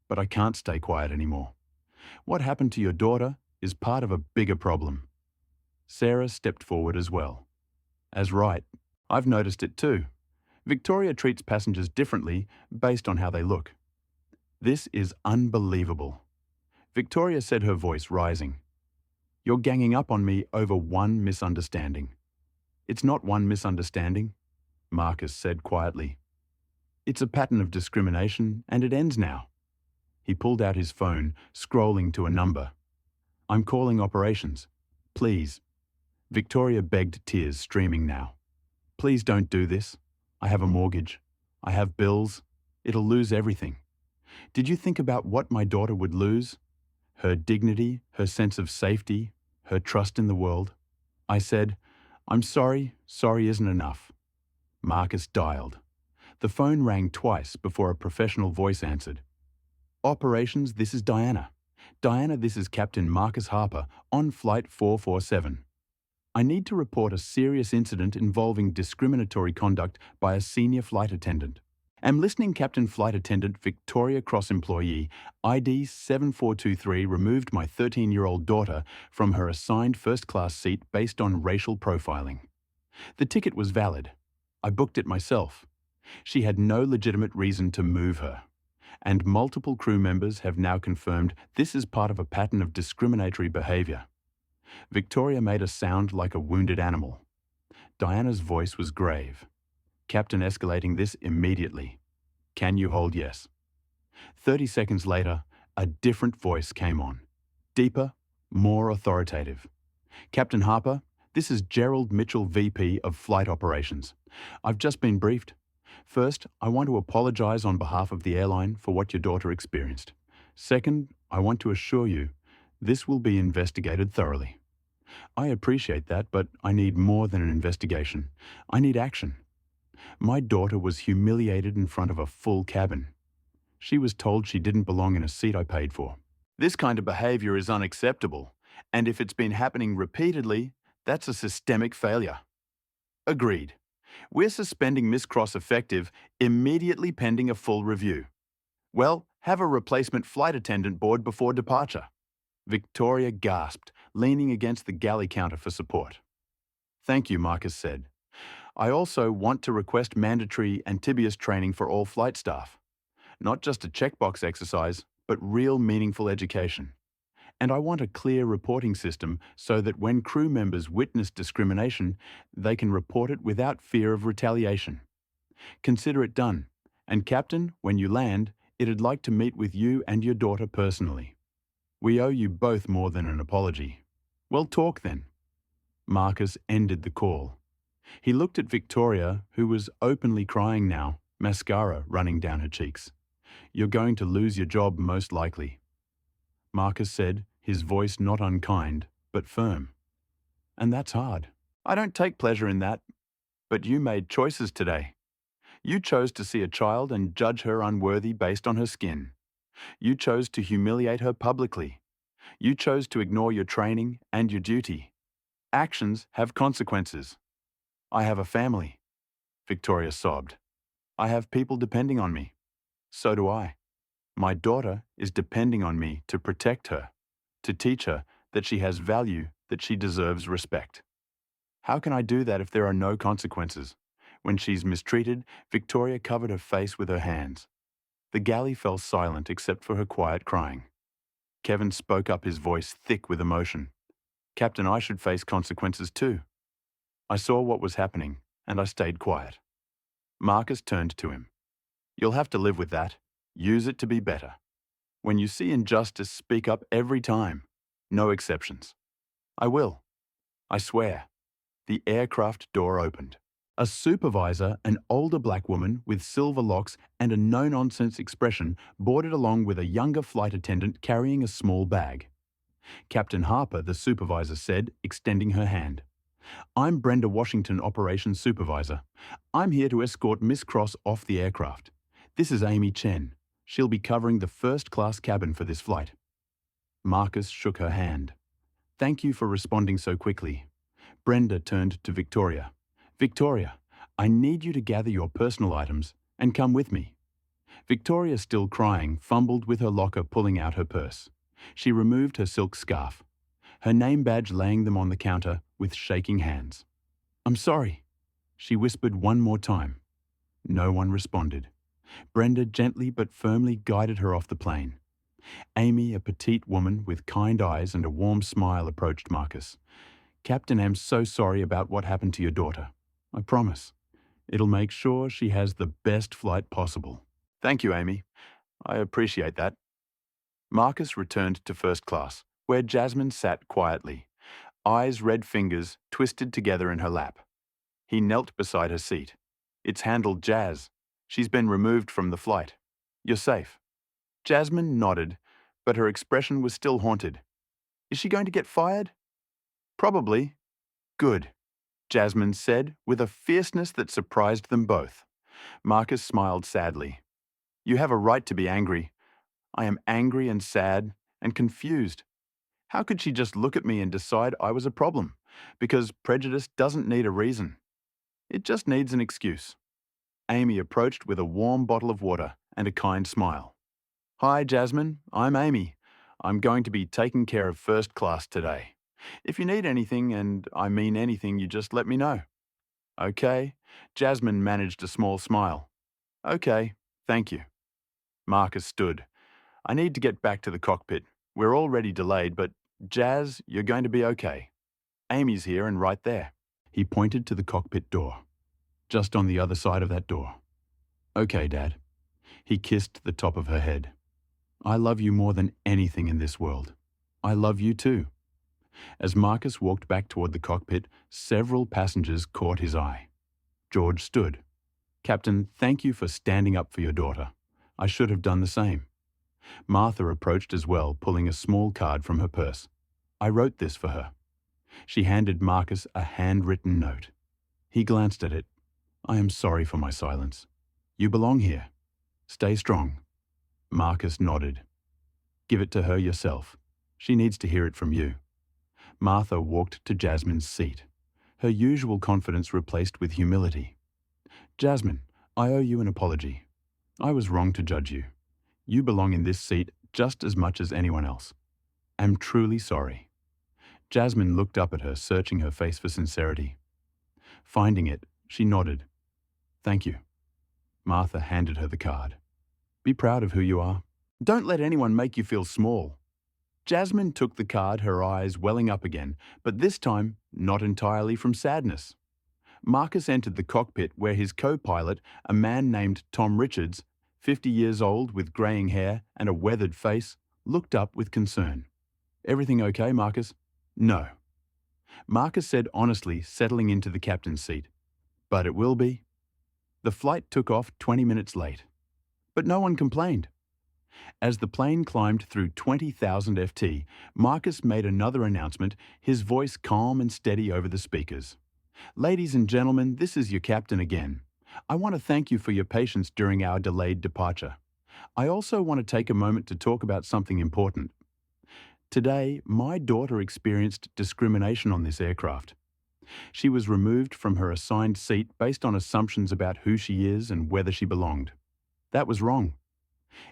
Speaker 1: But I can't stay quiet anymore. What happened to your daughter is part of a bigger problem. Sarah stepped forward as well. As right, I've noticed it too. Victoria treats passengers differently based on how they look. This is unbelievable. Victoria said, her voice rising. You're ganging up on me over one misunderstanding. It's not one misunderstanding, Marcus said quietly. It's a pattern of discrimination, and it ends now. He pulled out his phone, scrolling to a number. I'm calling operations. Please. Victoria begged, tears streaming now. Please don't do this. I have a mortgage. I have bills. It'll lose everything. Did you think about what my daughter would lose? Her dignity, her sense of safety, her trust in the world. I said, I'm sorry, sorry isn't enough. Marcus dialed. The phone rang twice before a professional voice answered. Operations, this is Diana. Diana, this is Captain Marcus Harper on Flight 447. I need to report a serious incident involving discriminatory conduct by a senior flight attendant. Am listening Captain Flight Attendant Victoria Cross employee ID 7423 removed my 13-year-old daughter from her assigned first-class seat based on racial profiling. The ticket was valid. I booked it myself. She had no legitimate reason to move her. And multiple crew members have now confirmed this is part of a pattern of discriminatory behaviour. Victoria made us sound like a wounded animal. Diana's voice was grave. Captain escalating this immediately. Can you hold yes? 30 seconds later, a different voice came on. Deeper, more authoritative. Captain Harper, this is Gerald Mitchell, VP of Flight Operations. I've just been briefed. First, I want to apologise on behalf of the airline for what your daughter experienced. Second, I want to assure you this will be investigated thoroughly. I appreciate that, but I need more than an investigation. I need action. My daughter was humiliated in front of a full cabin. She was told she didn't belong in a seat I paid for. This kind of behaviour is unacceptable, and if it's been happening repeatedly, that's a systemic failure. Agreed. We're suspending Miss Cross effective immediately pending a full review. Well, have a replacement flight attendant board before departure. Victoria gasped, leaning against the galley counter for support. Thank you, Marcus said. I also want to request mandatory amphibious training for all flight staff. Not just a checkbox exercise, but real meaningful education. And I want a clear reporting system so that when crew members witness discrimination, they can report it without fear of retaliation. Consider it done. And Captain, when you land, it'd like to meet with you and your daughter personally. We owe you both more than an apology. Well, talk then. Marcus ended the call. He looked at Victoria, who was openly crying now, mascara running down her cheeks. You're going to lose your job most likely. Marcus said, his voice not unkind, but firm. And that's hard. I don't take pleasure in that. But you made choices today. You chose to see a child and judge her unworthy based on her skin. You chose to humiliate her publicly. You chose to ignore your training and your duty. Actions have consequences. I have a family. Victoria sobbed. I have people depending on me. So do I. My daughter is depending on me to protect her, to teach her that she has value, that she deserves respect. How can I do that if there are no consequences? When she's mistreated, Victoria covered her face with her hands. The galley fell silent except for her quiet crying. Kevin spoke up, his voice thick with emotion. Captain, I should face consequences too. I saw what was happening, and I stayed quiet. Marcus turned to him. You'll have to live with that. Use it to be better. When you see injustice, speak up every time. No exceptions. I will. I swear. The aircraft door opened. A supervisor, an older black woman with silver locks and a no-nonsense expression, boarded along with a younger flight attendant carrying a small bag. Captain Harper, the supervisor said, extending her hand. I'm Brenda Washington, Operations Supervisor. I'm here to escort Miss Cross off the aircraft. This is Amy Chen. She'll be covering the first-class cabin for this flight. Marcus shook her hand. Thank you for responding so quickly. Brenda turned to Victoria. Victoria, I need you to gather your personal items and come with me. Victoria, still crying, fumbled with her locker, pulling out her purse. She removed her silk scarf, her name badge laying them on the counter with shaking hands. I'm sorry, she whispered one more time. No one responded. Brenda gently but firmly guided her off the plane. Amy, a petite woman with kind eyes and a warm smile, approached Marcus. Captain, I'm so sorry about what happened to your daughter. I promise. It'll make sure she has the best flight possible. Thank you, Amy. I appreciate that. Marcus returned to first class, where Jasmine sat quietly, eyes, red fingers twisted together in her lap. He knelt beside her seat. It's handled, Jazz. She's been removed from the flight. You're safe. Jasmine nodded, but her expression was still haunted. Is she going to get fired? Probably. Good, Jasmine said with a fierceness that surprised them both. Marcus smiled sadly. You have a right to be angry. I am angry and sad and confused. How could she just look at me and decide I was a problem? Because prejudice doesn't need a reason. It just needs an excuse. Amy approached with a warm bottle of water and a kind smile. Hi, Jasmine. I'm Amy. I'm going to be taking care of first class today. If you need anything, and I mean anything, you just let me know. Okay. Jasmine managed a small smile. Okay, thank you. Marcus stood. I need to get back to the cockpit. We're already delayed, but Jazz, you're going to be okay. Amy's here and right there. He pointed to the cockpit door. Just on the other side of that door. Okay, Dad. He kissed the top of her head. I love you more than anything in this world. I love you too. As Marcus walked back toward the cockpit, several passengers caught his eye. George stood. Captain, thank you for standing up for your daughter. I should have done the same. Martha approached as well, pulling a small card from her purse. I wrote this for her. She handed Marcus a handwritten note. He glanced at it. I am sorry for my silence. You belong here. Stay strong. Marcus nodded. Give it to her yourself. She needs to hear it from you. Martha walked to Jasmine's seat, her usual confidence replaced with humility. Jasmine, I owe you an apology. I was wrong to judge you. You belong in this seat just as much as anyone else. I'm truly sorry. Jasmine looked up at her, searching her face for sincerity. Finding it, she nodded. Thank you. Martha handed her the card. Be proud of who you are. Don't let anyone make you feel small. Jasmine took the card, her eyes welling up again, but this time not entirely from sadness. Marcus entered the cockpit where his co-pilot, a man named Tom Richards, 50 years old with greying hair and a weathered face, looked up with concern. Everything okay, Marcus? No. Marcus said honestly, settling into the captain's seat. But it will be. The flight took off 20 minutes late. But no one complained. As the plane climbed through 20,000 FT, Marcus made another announcement, his voice calm and steady over the speakers. Ladies and gentlemen, this is your captain again. I want to thank you for your patience during our delayed departure. I also want to take a moment to talk about something important. Today, my daughter experienced discrimination on this aircraft. She was removed from her assigned seat based on assumptions about who she is and whether she belonged. That was wrong.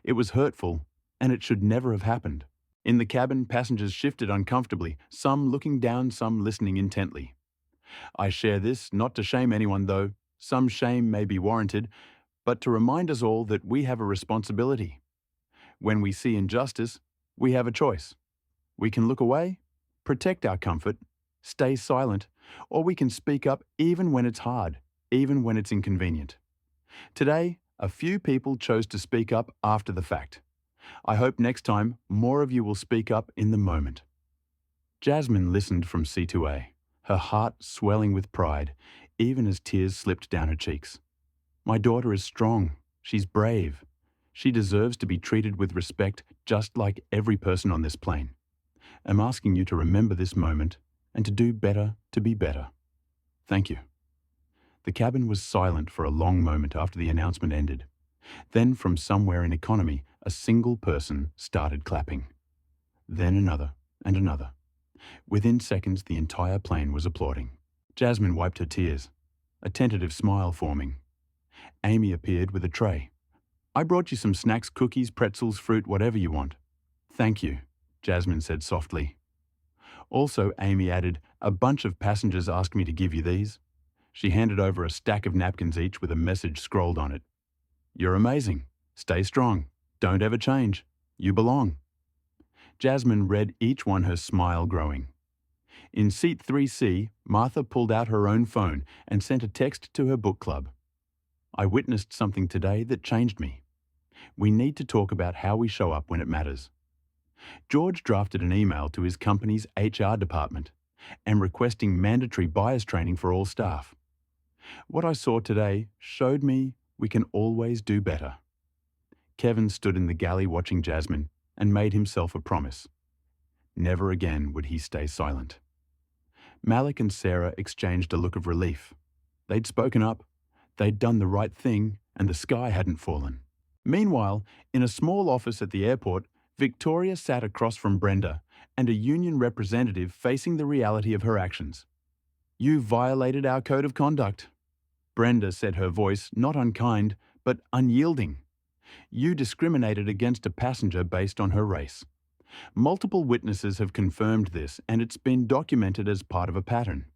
Speaker 1: It was hurtful, and it should never have happened. In the cabin, passengers shifted uncomfortably, some looking down, some listening intently. I share this not to shame anyone, though. Some shame may be warranted, but to remind us all that we have a responsibility. When we see injustice, we have a choice. We can look away, protect our comfort, stay silent, or we can speak up even when it's hard, even when it's inconvenient. Today, a few people chose to speak up after the fact. I hope next time more of you will speak up in the moment. Jasmine listened from C2A, her heart swelling with pride, even as tears slipped down her cheeks. My daughter is strong. She's brave. She deserves to be treated with respect just like every person on this plane. I'm asking you to remember this moment and to do better to be better. Thank you. The cabin was silent for a long moment after the announcement ended. Then from somewhere in economy, a single person started clapping. Then another and another. Within seconds, the entire plane was applauding. Jasmine wiped her tears, a tentative smile forming. Amy appeared with a tray. I brought you some snacks, cookies, pretzels, fruit, whatever you want. Thank you, Jasmine said softly. Also, Amy added, a bunch of passengers asked me to give you these. She handed over a stack of napkins each with a message scrolled on it. You're amazing. Stay strong. Don't ever change. You belong. Jasmine read each one, her smile growing. In seat 3C, Martha pulled out her own phone and sent a text to her book club. I witnessed something today that changed me. We need to talk about how we show up when it matters. George drafted an email to his company's HR department and requesting mandatory bias training for all staff. What I saw today showed me we can always do better. Kevin stood in the galley watching Jasmine and made himself a promise. Never again would he stay silent. Malik and Sarah exchanged a look of relief. They'd spoken up, they'd done the right thing, and the sky hadn't fallen. Meanwhile, in a small office at the airport, Victoria sat across from Brenda and a union representative facing the reality of her actions. You violated our code of conduct. Brenda said, her voice not unkind, but unyielding. You discriminated against a passenger based on her race. Multiple witnesses have confirmed this, and it's been documented as part of a pattern.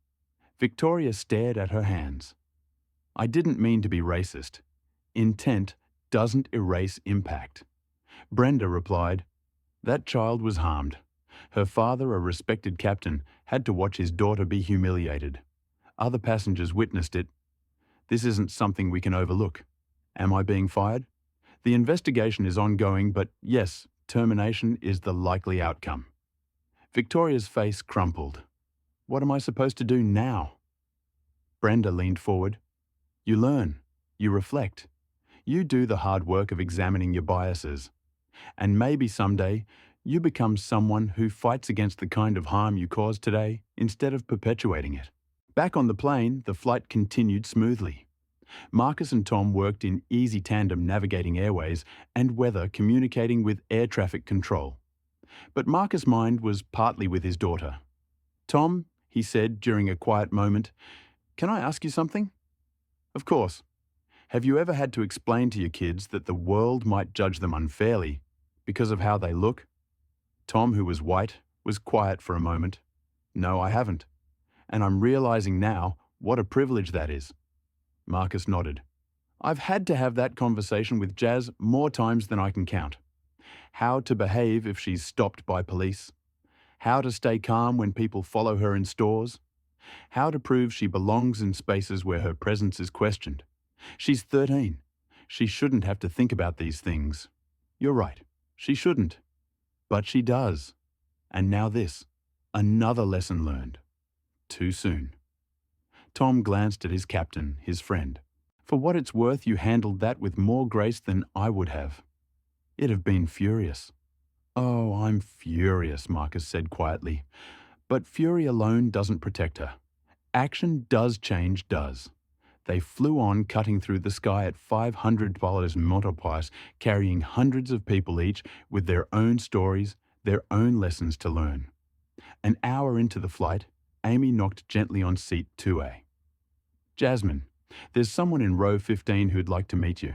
Speaker 1: Victoria stared at her hands. I didn't mean to be racist. Intent doesn't erase impact. Brenda replied, that child was harmed. Her father, a respected captain, had to watch his daughter be humiliated. Other passengers witnessed it. This isn't something we can overlook. Am I being fired? The investigation is ongoing, but yes, termination is the likely outcome. Victoria's face crumpled. What am I supposed to do now? Brenda leaned forward. You learn. You reflect. You do the hard work of examining your biases. And maybe someday, you become someone who fights against the kind of harm you caused today instead of perpetuating it. Back on the plane, the flight continued smoothly. Marcus and Tom worked in easy tandem navigating airways and weather, communicating with air traffic control. But Marcus' mind was partly with his daughter. Tom, he said during a quiet moment, can I ask you something? Of course. Have you ever had to explain to your kids that the world might judge them unfairly because of how they look? Tom, who was white, was quiet for a moment. No, I haven't. And I'm realizing now what a privilege that is. Marcus nodded. I've had to have that conversation with Jazz more times than I can count. How to behave if she's stopped by police. How to stay calm when people follow her in stores. How to prove she belongs in spaces where her presence is questioned. She's 13. She shouldn't have to think about these things. You're right. She shouldn't. But she does. And now this. Another lesson learned. Too soon. Tom glanced at his captain, his friend. For what it's worth, you handled that with more grace than I would have. It'd have been furious. Oh, I'm furious, Marcus said quietly. But fury alone doesn't protect her. Action does change does. They flew on, cutting through the sky at $500 motorbikes, carrying hundreds of people each with their own stories, their own lessons to learn. An hour into the flight, Amy knocked gently on seat 2A. Jasmine, there's someone in row 15 who'd like to meet you.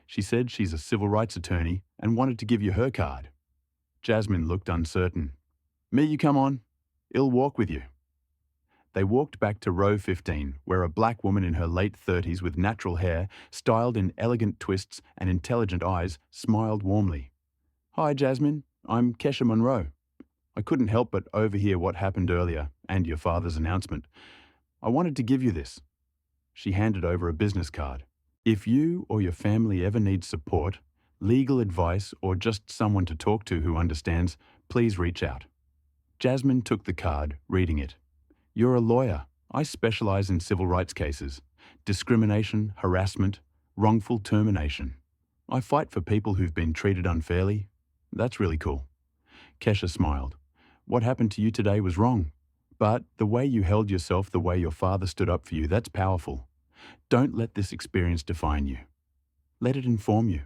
Speaker 1: She said she's a civil rights attorney and wanted to give you her card. Jasmine looked uncertain. Me, you come on. I'll walk with you. They walked back to row 15, where a black woman in her late 30s with natural hair, styled in elegant twists and intelligent eyes, smiled warmly. Hi, Jasmine. I'm Kesha Monroe. I couldn't help but overhear what happened earlier and your father's announcement. I wanted to give you this. She handed over a business card. If you or your family ever need support, legal advice, or just someone to talk to who understands, please reach out. Jasmine took the card, reading it. You're a lawyer. I specialize in civil rights cases. Discrimination, harassment, wrongful termination. I fight for people who've been treated unfairly. That's really cool. Kesha smiled. What happened to you today was wrong. But the way you held yourself, the way your father stood up for you, that's powerful. Don't let this experience define you. Let it inform you.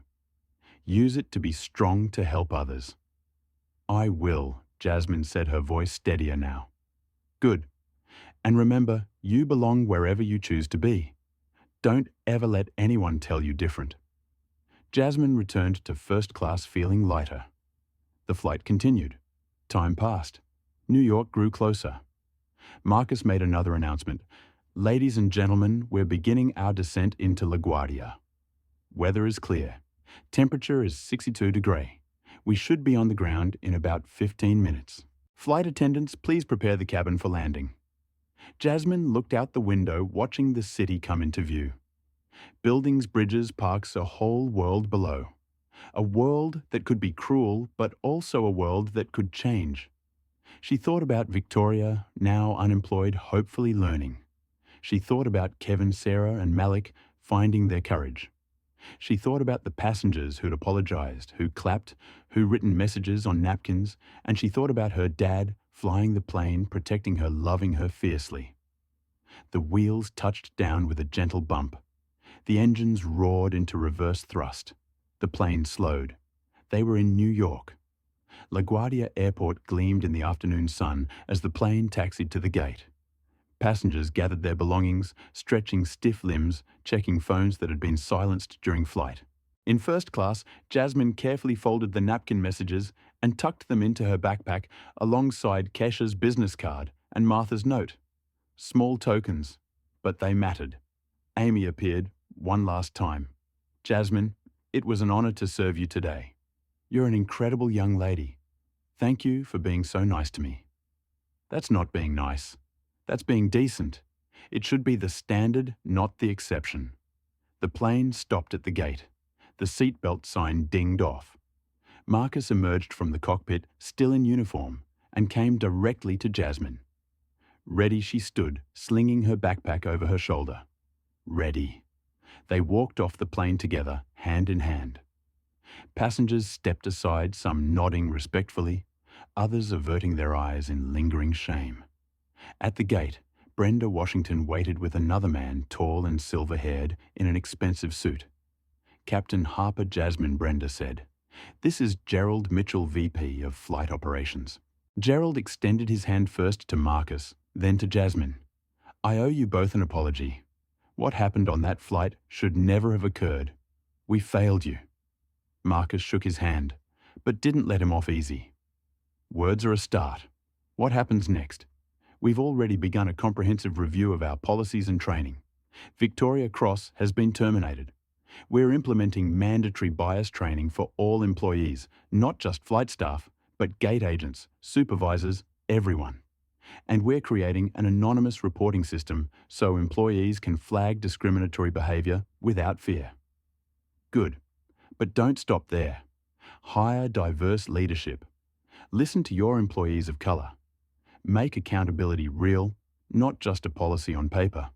Speaker 1: Use it to be strong to help others. I will, Jasmine said, her voice steadier now. Good. And remember, you belong wherever you choose to be. Don't ever let anyone tell you different. Jasmine returned to first class feeling lighter. The flight continued. Time passed. New York grew closer. Marcus made another announcement. Ladies and gentlemen, we're beginning our descent into LaGuardia. Weather is clear. Temperature is 62 degrees. We should be on the ground in about 15 minutes. Flight attendants, please prepare the cabin for landing. Jasmine looked out the window, watching the city come into view. Buildings, bridges, parks, a whole world below. A world that could be cruel, but also a world that could change. She thought about Victoria, now unemployed, hopefully learning. She thought about Kevin, Sarah, and Malik finding their courage. She thought about the passengers who'd apologized, who clapped, who written messages on napkins, and she thought about her dad flying the plane, protecting her, loving her fiercely. The wheels touched down with a gentle bump. The engines roared into reverse thrust. The plane slowed. They were in New York. LaGuardia Airport gleamed in the afternoon sun as the plane taxied to the gate. Passengers gathered their belongings, stretching stiff limbs, checking phones that had been silenced during flight. In first class, Jasmine carefully folded the napkin messages and tucked them into her backpack alongside Kesha's business card and Martha's note. Small tokens, but they mattered. Amy appeared one last time. Jasmine, it was an honor to serve you today. You're an incredible young lady. Thank you for being so nice to me. That's not being nice. That's being decent. It should be the standard, not the exception. The plane stopped at the gate. The seatbelt sign dinged off. Marcus emerged from the cockpit, still in uniform, and came directly to Jasmine. Ready she stood, slinging her backpack over her shoulder. Ready. They walked off the plane together, hand in hand. Passengers stepped aside, some nodding respectfully, others averting their eyes in lingering shame. At the gate, Brenda Washington waited with another man, tall and silver-haired, in an expensive suit. Captain Harper Jasmine, Brenda said. This is Gerald Mitchell, VP of Flight Operations. Gerald extended his hand first to Marcus, then to Jasmine. I owe you both an apology. What happened on that flight should never have occurred. We failed you. Marcus shook his hand, but didn't let him off easy. Words are a start. What happens next? We've already begun a comprehensive review of our policies and training. Victoria Cross has been terminated. We're implementing mandatory bias training for all employees, not just flight staff, but gate agents, supervisors, everyone. And we're creating an anonymous reporting system so employees can flag discriminatory behaviour without fear. Good. But don't stop there. Hire diverse leadership. Listen to your employees of colour. Make accountability real, not just a policy on paper.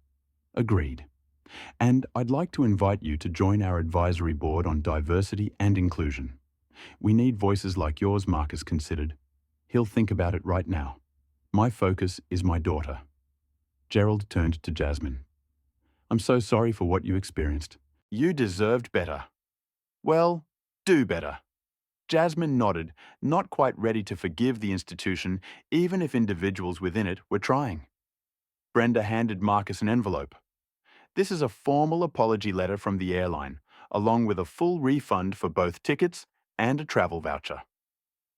Speaker 1: Agreed. And I'd like to invite you to join our advisory board on diversity and inclusion. We need voices like yours, Marcus considered. He'll think about it right now. My focus is my daughter. Gerald turned to Jasmine. I'm so sorry for what you experienced. You deserved better. Well, do better. Jasmine nodded, not quite ready to forgive the institution, even if individuals within it were trying. Brenda handed Marcus an envelope. This is a formal apology letter from the airline, along with a full refund for both tickets and a travel voucher.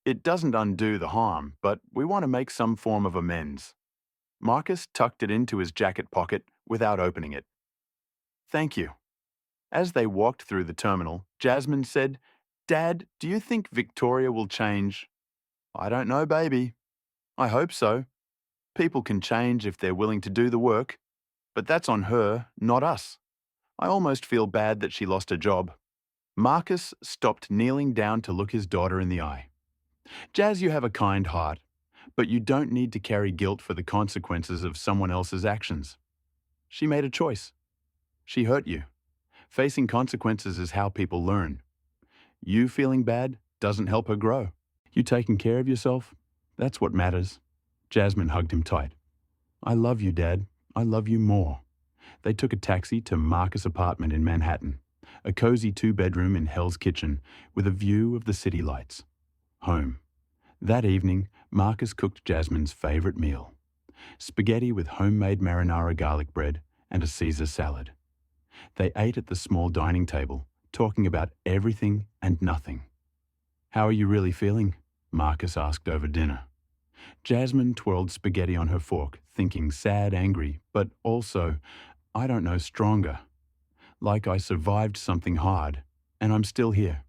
Speaker 1: It doesn't undo the harm, but we want to make some form of amends. Marcus tucked it into his jacket pocket without opening it. Thank you. As they walked through the terminal, Jasmine said, Dad, do you think Victoria will change? I don't know, baby. I hope so. People can change if they're willing to do the work. But that's on her, not us. I almost feel bad that she lost her job. Marcus stopped kneeling down to look his daughter in the eye. Jazz, you have a kind heart, but you don't need to carry guilt for the consequences of someone else's actions. She made a choice. She hurt you. Facing consequences is how people learn. You feeling bad doesn't help her grow. You taking care of yourself? That's what matters. Jasmine hugged him tight. I love you, Dad. I love you more. They took a taxi to Marcus' apartment in Manhattan, a cozy 2-bedroom in Hell's Kitchen with a view of the city lights. Home. That evening, Marcus cooked Jasmine's favourite meal. Spaghetti with homemade marinara garlic bread and a Caesar salad. They ate at the small dining table, talking about everything and nothing. How are you really feeling? Marcus asked over dinner. Jasmine twirled spaghetti on her fork, thinking sad, angry, but also, I don't know, stronger. Like I survived something hard, and I'm still here.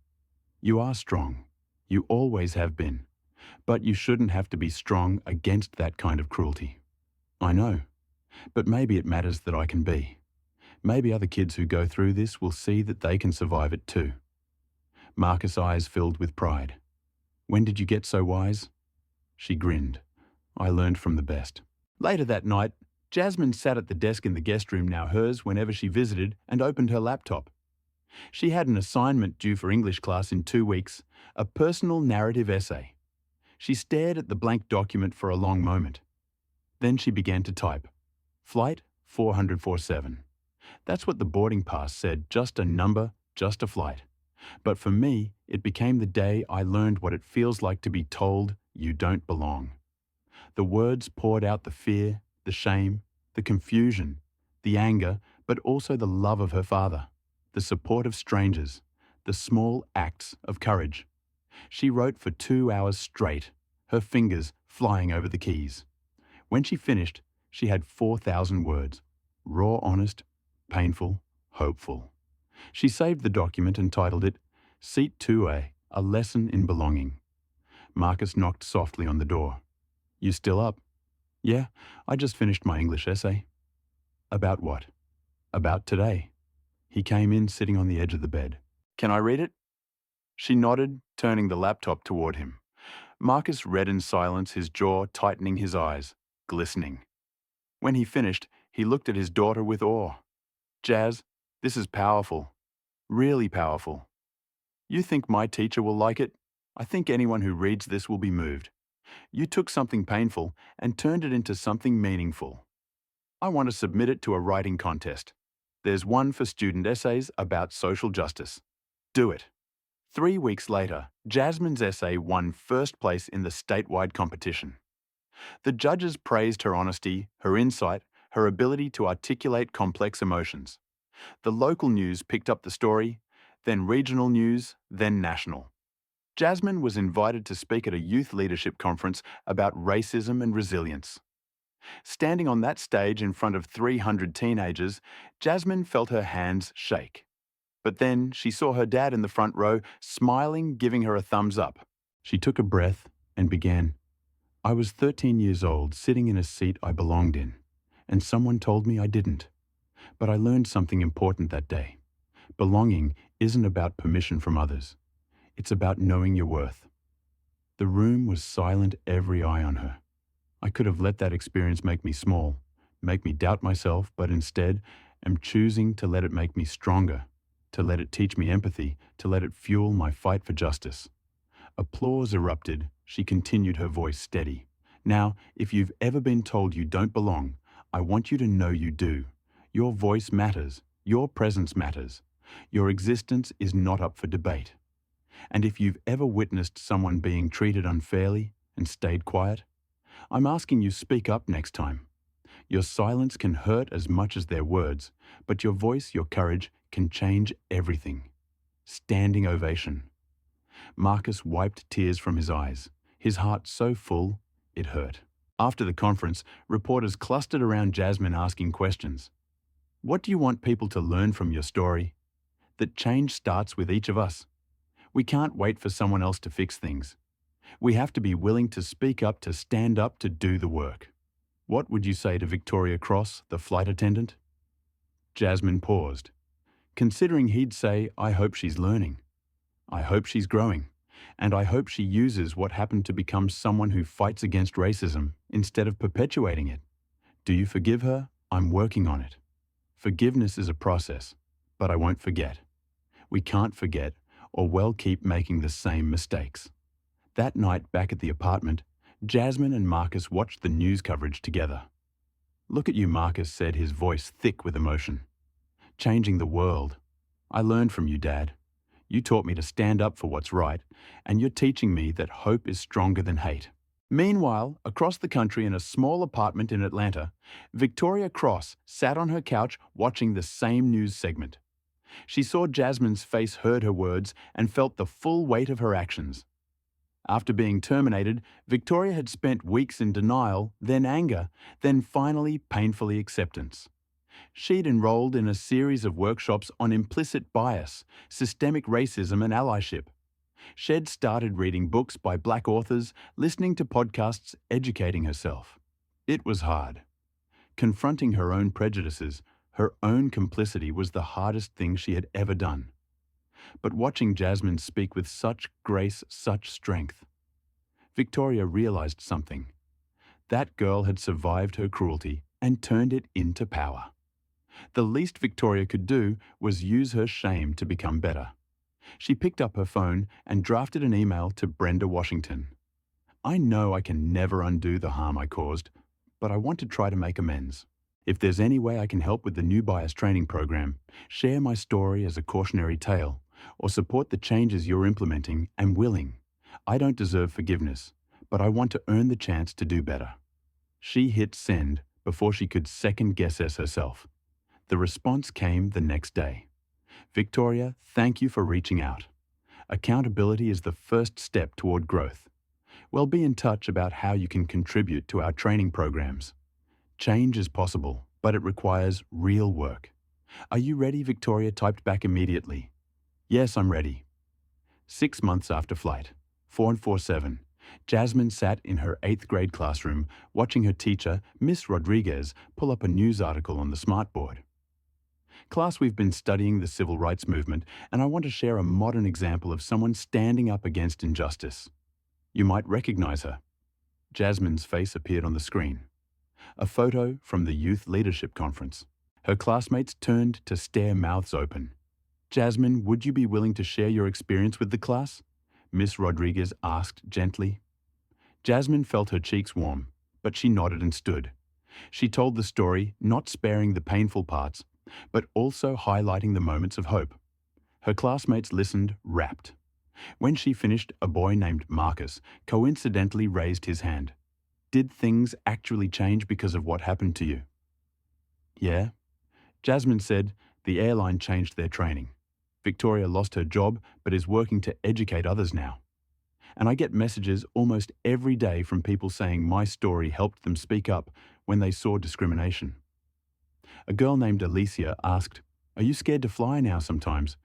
Speaker 1: You are strong. You always have been. But you shouldn't have to be strong against that kind of cruelty. I know. But maybe it matters that I can be. Maybe other kids who go through this will see that they can survive it too. Marcus' eyes filled with pride. When did you get so wise? She grinned. I learned from the best. Later that night, Jasmine sat at the desk in the guest room, now hers, whenever she visited, and opened her laptop. She had an assignment due for English class in 2 weeks, a personal narrative essay. She stared at the blank document for a long moment. Then she began to type. Flight 447. That's what the boarding pass said, just a number, just a flight. But for me, it became the day I learned what it feels like to be told you don't belong. The words poured out the fear, the shame, the the confusion, the anger, but also the love of her father, the support of strangers, the small acts of courage. She wrote for 2 hours straight, her fingers flying over the keys. When she finished, she had 4,000 words, raw, honest, painful, hopeful. She saved the document and titled it Seat 2A, A Lesson in Belonging. Marcus knocked softly on the door. "You still up?" "Yeah, I just finished my English essay." "About what?" "About today." He came in sitting on the edge of the bed. "Can I read it?" She nodded, turning the laptop toward him. Marcus read in silence, his jaw tightening, his eyes glistening. When he finished, he looked at his daughter with awe. "Jazz, this is powerful. Really powerful. You think my teacher will like it? I think anyone who reads this will be moved. You took something painful and turned it into something meaningful. I want to submit it to a writing contest. There's one for student essays about social justice. Do it." 3 weeks later, Jasmine's essay won first place in the statewide competition. The judges praised her honesty, her insight, her ability to articulate complex emotions. The local news picked up the story, then regional news, then national. Jasmine was invited to speak at a youth leadership conference about racism and resilience. Standing on that stage in front of 300 teenagers, Jasmine felt her hands shake. But then she saw her dad in the front row, smiling, giving her a thumbs up. She took a breath and began. "I was 13 years old, sitting in a seat I belonged in, and someone told me I didn't. But I learned something important that day. Belonging isn't about permission from others. It's about knowing your worth." The room was silent, every eye on her. I could have let that experience make me small, make me doubt myself, but instead am choosing to let it make me stronger, to let it teach me empathy, to let it fuel my fight for justice. Applause erupted. She continued, her voice steady. "Now, if you've ever been told you don't belong, I want you to know you do. Your voice matters. Your presence matters. Your existence is not up for debate. And if you've ever witnessed someone being treated unfairly and stayed quiet, I'm asking you speak up next time. Your silence can hurt as much as their words, but your voice, your courage, can change everything." Standing ovation. Marcus wiped tears from his eyes, his heart so full it hurt. After the conference, reporters clustered around Jasmine asking questions. "What do you want people to learn from your story?" "That change starts with each of us. We can't wait for someone else to fix things. We have to be willing to speak up, to stand up, to do the work." "What would you say to Victoria Cross, the flight attendant?" Jasmine paused. Considering he'd say, "I hope she's learning. I hope she's growing. And I hope she uses what happened to become someone who fights against racism instead of perpetuating it. Do you forgive her? I'm working on it. Forgiveness is a process, but I won't forget. We can't forget, or we'll keep making the same mistakes." That night back at the apartment, Jasmine and Marcus watched the news coverage together. "Look at you," Marcus said, his voice thick with emotion. "Changing the world. I learned from you, Dad. You taught me to stand up for what's right, and you're teaching me that hope is stronger than hate." Meanwhile, across the country in a small apartment in Atlanta, Victoria Cross sat on her couch watching the same news segment. She saw Jasmine's face, heard her words, and felt the full weight of her actions. After being terminated, Victoria had spent weeks in denial, then anger, then finally painfully acceptance. She'd enrolled in a series of workshops on implicit bias, systemic racism and allyship. She'd started reading books by Black authors, listening to podcasts, educating herself. It was hard. Confronting her own prejudices, her own complicity was the hardest thing she had ever done. But watching Jasmine speak with such grace, such strength, Victoria realized something. That girl had survived her cruelty and turned it into power. The least Victoria could do was use her shame to become better. She picked up her phone and drafted an email to Brenda Washington. "I know I can never undo the harm I caused, but I want to try to make amends. If there's any way I can help with the new bias training program, share my story as a cautionary tale, or support the changes you're implementing, I'm willing. I don't deserve forgiveness, but I want to earn the chance to do better." She hit send before she could second-guess herself. The response came the next day. Victoria, thank you for reaching out. Accountability is the first step toward growth. Well, be in touch about how you can contribute to our training programs. Change is possible, but it requires real work. Are you ready? Victoria typed back immediately. Yes, I'm ready. 6 months after flight, 447, Jasmine sat in her 8th grade classroom watching her teacher, Miss Rodriguez, pull up a news article on the smartboard. Class, we've been studying the civil rights movement, and I want to share a modern example of someone standing up against injustice. You might recognize her. Jasmine's face appeared on the screen. A photo from the Youth Leadership Conference. Her classmates turned to stare mouths open. Jasmine, would you be willing to share your experience with the class? Miss Rodriguez asked gently. Jasmine felt her cheeks warm, but she nodded and stood. She told the story, not sparing the painful parts, but also highlighting the moments of hope. Her classmates listened, rapt. When she finished, a boy named Marcus coincidentally raised his hand. Did things actually change because of what happened to you? Yeah. Jasmine said the airline changed their training. Victoria lost her job but is working to educate others now. And I get messages almost every day from people saying my story helped them speak up when they saw discrimination. A girl named Alicia asked, "Are you scared to fly now sometimes?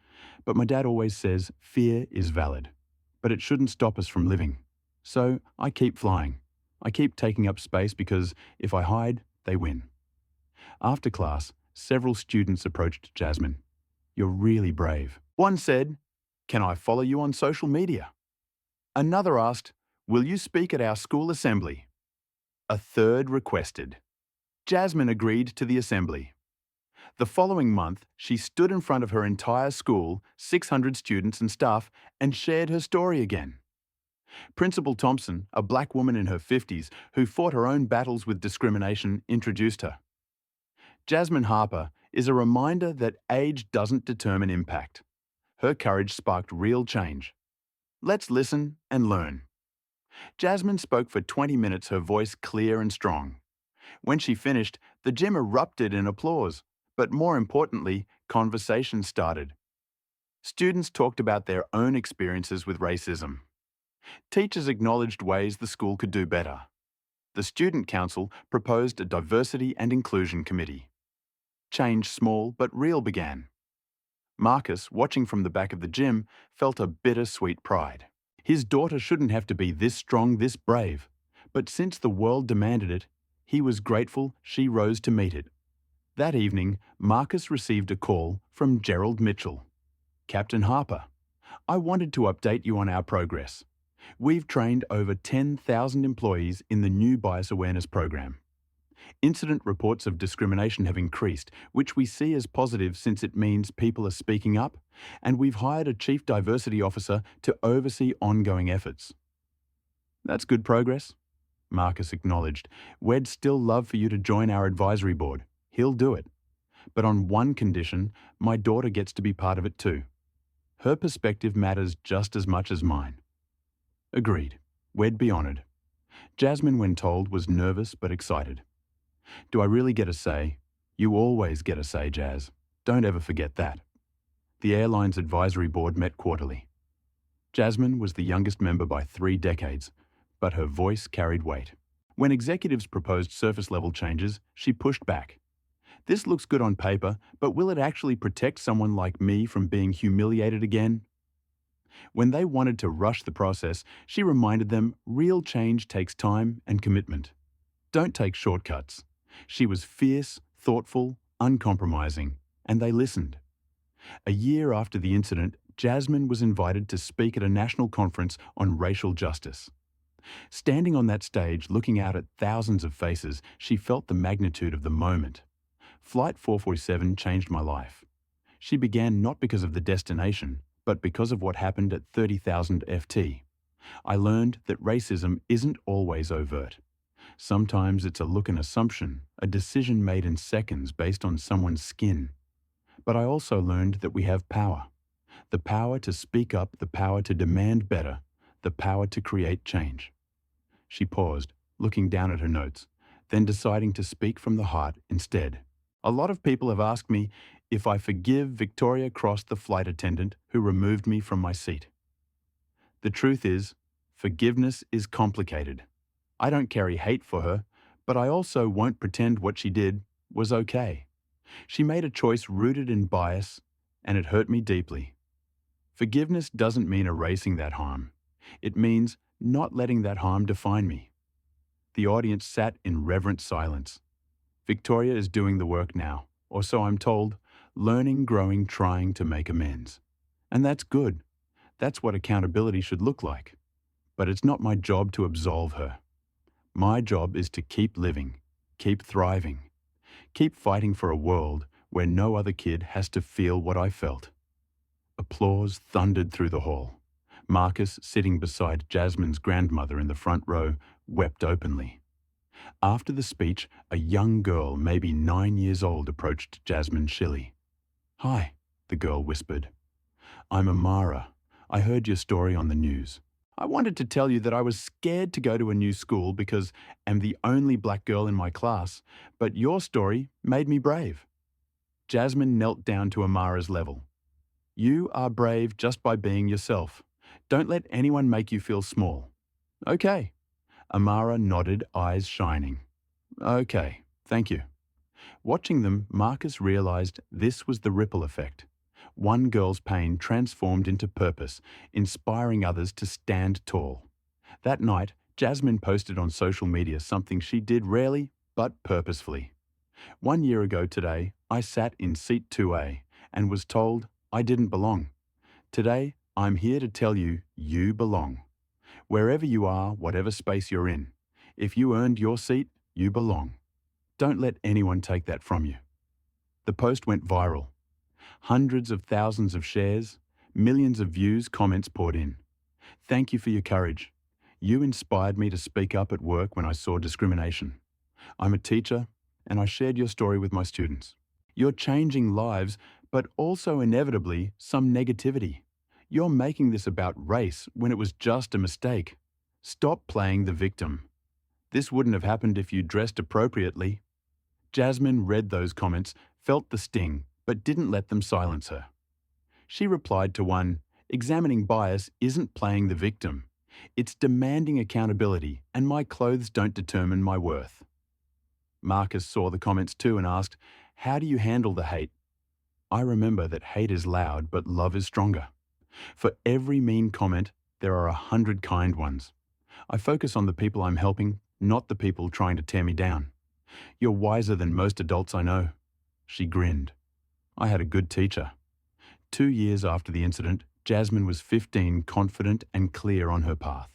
Speaker 1: But my dad always says fear is valid, but it shouldn't stop us from living. So I keep flying. I keep taking up space because if I hide, they win." After class, several students approached Jasmine. "You're really brave." One said, "Can I follow you on social media?" Another asked, "Will you speak at our school assembly?" A third requested. Jasmine agreed to the assembly. The following month, she stood in front of her entire school, 600 students and staff, and shared her story again. Principal Thompson, a black woman in her 50s who fought her own battles with discrimination, introduced her. Jasmine Harper is a reminder that age doesn't determine impact. Her courage sparked real change. Let's listen and learn. Jasmine spoke for 20 minutes, her voice clear and strong. When she finished, the gym erupted in applause, but more importantly, conversation started. Students talked about their own experiences with racism. Teachers acknowledged ways the school could do better. The Student Council proposed a diversity and inclusion committee. Change small but real began. Marcus, watching from the back of the gym, felt a bittersweet pride. His daughter shouldn't have to be this strong, this brave. But since the world demanded it, he was grateful she rose to meet it. That evening, Marcus received a call from Gerald Mitchell. "Captain Harper, I wanted to update you on our progress. We've trained over 10,000 employees in the new bias awareness program. Incident reports of discrimination have increased, which we see as positive since it means people are speaking up, and we've hired a chief diversity officer to oversee ongoing efforts." "That's good progress," Marcus acknowledged. "We'd still love for you to join our advisory board. He'll do it. But on one condition, my daughter gets to be part of it too. Her perspective matters just as much as mine." Agreed. We'd be honoured. Jasmine, when told, was nervous but excited. "Do I really get a say?" "You always get a say, Jazz. Don't ever forget that." The airline's advisory board met quarterly. Jasmine was the youngest member by 3 decades, but her voice carried weight. When executives proposed surface-level changes, she pushed back. "This looks good on paper, but will it actually protect someone like me from being humiliated again?" When they wanted to rush the process, she reminded them real change takes time and commitment. Don't take shortcuts. She was fierce, thoughtful, uncompromising, and they listened. A year after the incident, Jasmine was invited to speak at a national conference on racial justice. Standing on that stage, looking out at thousands of faces, she felt the magnitude of the moment. Flight 447 changed my life. She began not because of the destination, but because of what happened at 30,000 FT. I learned that racism isn't always overt. Sometimes it's a look and assumption, a decision made in seconds based on someone's skin. But I also learned that we have power. The power to speak up, the power to demand better, the power to create change. She paused, looking down at her notes. then deciding to speak from the heart instead. A lot of people have asked me if I forgive Victoria Cross, the flight attendant who removed me from my seat. The truth is, forgiveness is complicated. I don't carry hate for her, but I also won't pretend what she did was okay. She made a choice rooted in bias, and it hurt me deeply. Forgiveness doesn't mean erasing that harm. It means not letting that harm define me. The audience sat in reverent silence. Victoria is doing the work now, or so I'm told, learning, growing, trying to make amends. And that's good. That's what accountability should look like. But it's not my job to absolve her. My job is to keep living, keep thriving, keep fighting for a world where no other kid has to feel what I felt. Applause thundered through the hall. Marcus, sitting beside Jasmine's grandmother in the front row, wept openly. After the speech, a young girl, maybe 9 years old, approached Jasmine Shilley. "Hi," the girl whispered. "I'm Amara. I heard your story on the news. I wanted to tell you that I was scared to go to a new school because I'm the only black girl in my class, but your story made me brave." Jasmine knelt down to Amara's level. "You are brave just by being yourself. Don't let anyone make you feel small." "Okay." Amara nodded, eyes shining. "Okay, thank you." Watching them, Marcus realized this was the ripple effect. One girl's pain transformed into purpose, inspiring others to stand tall. That night, Jasmine posted on social media something she did rarely, but purposefully. "1 year ago today, I sat in seat 2A and was told I didn't belong. Today, I'm here to tell you you belong. Wherever you are, whatever space you're in, if you earned your seat, you belong. Don't let anyone take that from you." The post went viral. Hundreds of thousands of shares, millions of views, comments poured in. "Thank you for your courage. You inspired me to speak up at work when I saw discrimination. I'm a teacher, and I shared your story with my students. You're changing lives, but also inevitably some negativity. You're making this about race when it was just a mistake. Stop playing the victim. This wouldn't have happened if you dressed appropriately." Jasmine read those comments, felt the sting, but didn't let them silence her. She replied to one, "Examining bias isn't playing the victim. It's demanding accountability, and my clothes don't determine my worth." Marcus saw the comments too and asked, "How do you handle the hate?" "I remember that hate is loud, but love is stronger. For every mean comment, there are 100 kind ones. I focus on the people I'm helping, not the people trying to tear me down. You're wiser than most adults I know." She grinned. "I had a good teacher." 2 years after the incident, Jasmine was 15, confident and clear on her path.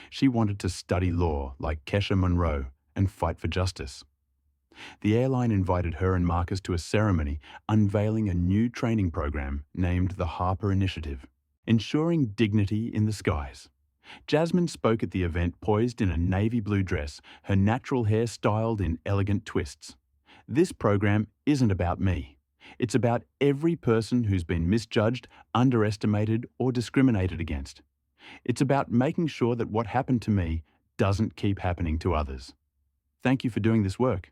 Speaker 1: She wanted to study law like Kesha Monroe and fight for justice. The airline invited her and Marcus to a ceremony unveiling a new training program named the Harper Initiative, ensuring dignity in the skies. Jasmine spoke at the event poised in a navy blue dress, her natural hair styled in elegant twists. "This program isn't about me. It's about every person who's been misjudged, underestimated, or discriminated against. It's about making sure that what happened to me doesn't keep happening to others. Thank you for doing this work.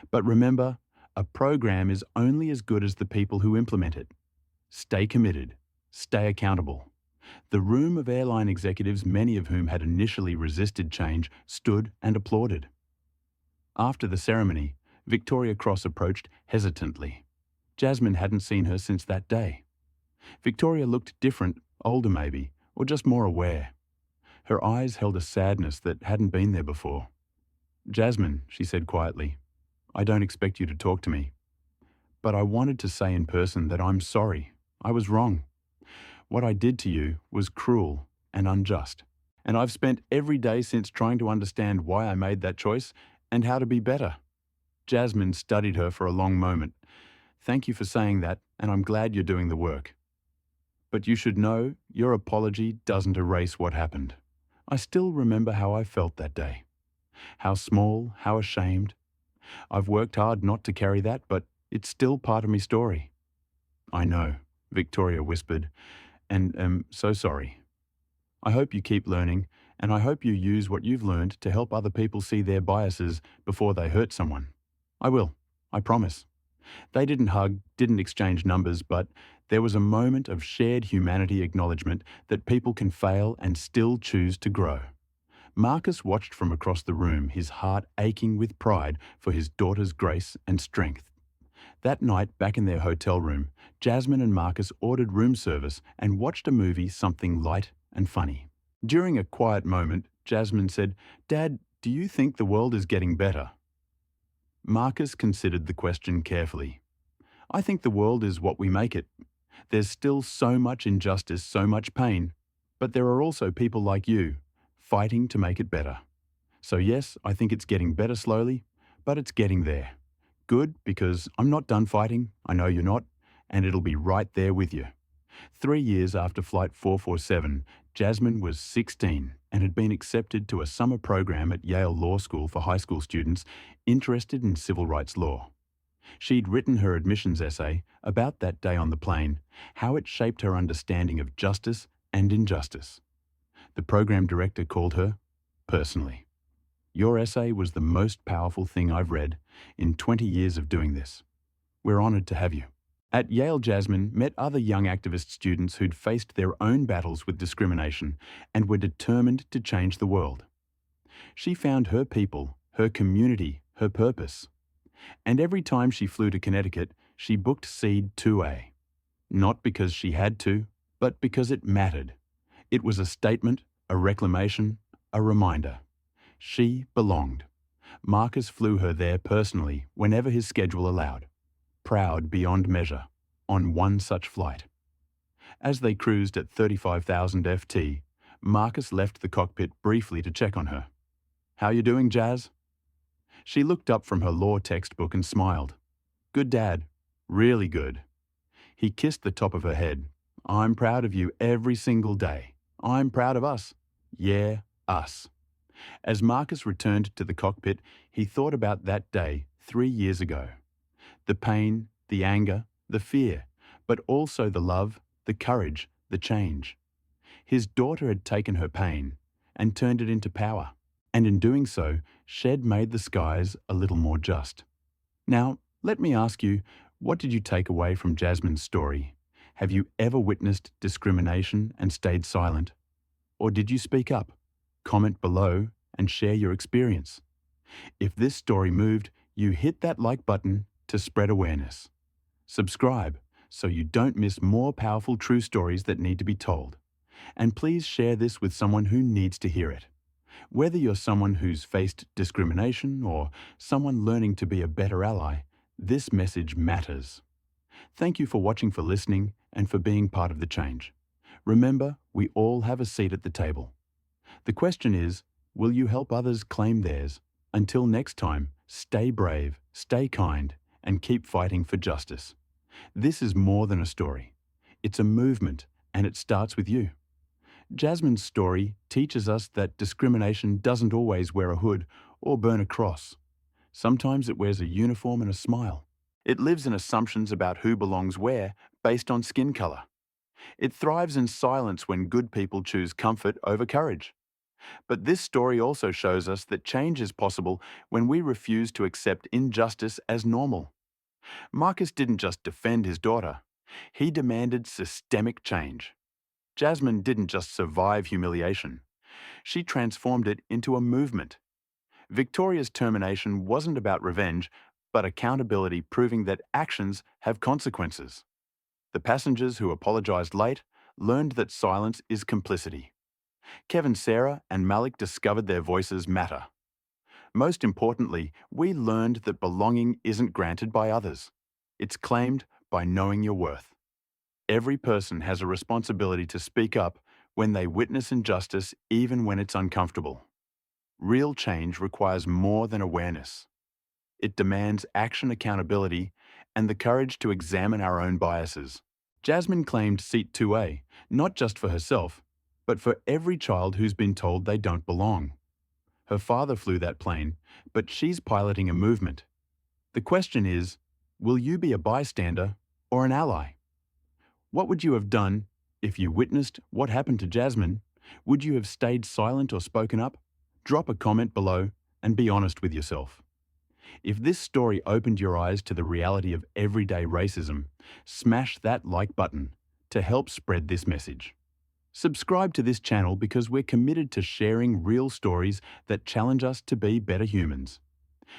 Speaker 1: But remember, a program is only as good as the people who implement it. Stay committed. Stay accountable." The room of airline executives, many of whom had initially resisted change, stood and applauded. After the ceremony, Victoria Cross approached hesitantly. Jasmine hadn't seen her since that day. Victoria looked different, older maybe, or just more aware. Her eyes held a sadness that hadn't been there before. "Jasmine," she said quietly, "I don't expect you to talk to me. But I wanted to say in person that I'm sorry. I was wrong. What I did to you was cruel and unjust. And I've spent every day since trying to understand why I made that choice and how to be better." Jasmine studied her for a long moment. "Thank you for saying that, and I'm glad you're doing the work. But you should know your apology doesn't erase what happened. I still remember how I felt that day. How small, how ashamed. I've worked hard not to carry that, but it's still part of my story." "I know," Victoria whispered, "and am so sorry. I hope you keep learning And I hope you use what you've learned to help other people see their biases before they hurt someone. I will. I promise. They didn't hug, didn't exchange numbers, but there was a moment of shared humanity acknowledgement that people can fail and still choose to grow. Marcus watched from across the room, his heart aching with pride for his daughter's grace and strength. That night, back in their hotel room, Jasmine and Marcus ordered room service and watched a movie, something light and funny. During a quiet moment, Jasmine said, "Dad, do you think the world is getting better?" Marcus considered the question carefully. "I think the world is what we make it. There's still so much injustice, so much pain, but there are also people like you, fighting to make it better. So yes, I think it's getting better slowly, but it's getting there. Good, because I'm not done fighting, I know you're not, and it'll be right there with you." 3 years after Flight 447, Jasmine was 16 and had been accepted to a summer program at Yale Law School for high school students interested in civil rights law. She'd written her admissions essay about that day on the plane, how it shaped her understanding of justice and injustice. The program director called her personally. "Your essay was the most powerful thing I've read in 20 years of doing this. We're honored to have you." At Yale, Jasmine met other young activist students who'd faced their own battles with discrimination and were determined to change the world. She found her people, her community, her purpose. And every time she flew to Connecticut, she booked Seed 2A. Not because she had to, but because it mattered. It was a statement, a reclamation, a reminder. She belonged. Marcus flew her there personally whenever his schedule allowed, proud beyond measure, on one such flight. As they cruised at 35,000 FT, Marcus left the cockpit briefly to check on her. "How you doing, Jazz?" She looked up from her law textbook and smiled. "Good, Dad. Really good." He kissed the top of her head. "I'm proud of you every single day. I'm proud of us. Yeah, us." As Marcus returned to the cockpit, he thought about that day 3 years ago. The pain, the anger, the fear, but also the love, the courage, the change. His daughter had taken her pain and turned it into power, and in doing so, Shed made the skies a little more just. Now, let me ask you, what did you take away from Jasmine's story? Have you ever witnessed discrimination and stayed silent? Or did you speak up, comment below, and share your experience? If this story moved, you hit that like button to spread awareness. Subscribe so you don't miss more powerful true stories that need to be told. And please share this with someone who needs to hear it. Whether you're someone who's faced discrimination or someone learning to be a better ally, this message matters. Thank you for watching, for listening, and for being part of the change. Remember, we all have a seat at the table. The question is, will you help others claim theirs? Until next time, stay brave, stay kind, and keep fighting for justice. This is more than a story. It's a movement, and it starts with you. Jasmine's story teaches us that discrimination doesn't always wear a hood or burn a cross. Sometimes it wears a uniform and a smile. It lives in assumptions about who belongs where based on skin color. It thrives in silence when good people choose comfort over courage. But this story also shows us that change is possible when we refuse to accept injustice as normal. Marcus didn't just defend his daughter. He demanded systemic change. Jasmine didn't just survive humiliation. She transformed it into a movement. Victoria's termination wasn't about revenge, but accountability, proving that actions have consequences. The passengers who apologized late learned that silence is complicity. Kevin, Sarah, and Malik discovered their voices matter. Most importantly, we learned that belonging isn't granted by others. It's claimed by knowing your worth. Every person has a responsibility to speak up when they witness injustice, even when it's uncomfortable. Real change requires more than awareness. It demands action, accountability, and the courage to examine our own biases. Jasmine claimed Seat 2A, not just for herself, but for every child who's been told they don't belong. Her father flew that plane, but she's piloting a movement. The question is, will you be a bystander or an ally? What would you have done if you witnessed what happened to Jasmine Would you have stayed silent or spoken up? Drop a comment below and be honest with yourself. If this story opened your eyes to the reality of everyday racism, smash that like button to help spread this message. Subscribe to this channel because we're committed to sharing real stories that challenge us to be better humans.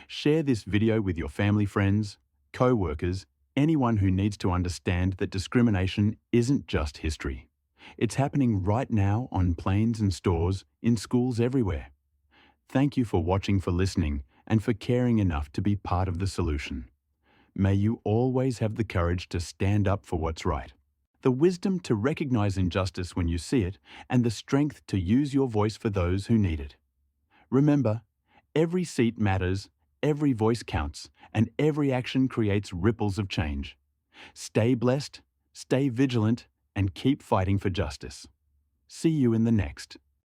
Speaker 1: Share this video with your family friends, co-workers, anyone who needs to understand that discrimination isn't just history. It's happening right now on planes and stores, in schools everywhere. Thank you for watching, for listening, and for caring enough to be part of the solution. May you always have the courage to stand up for what's right, the wisdom to recognize injustice when you see it, and the strength to use your voice for those who need it. Remember, every seat matters, every voice counts, and every action creates ripples of change. Stay blessed, stay vigilant, and keep fighting for justice. See you in the next.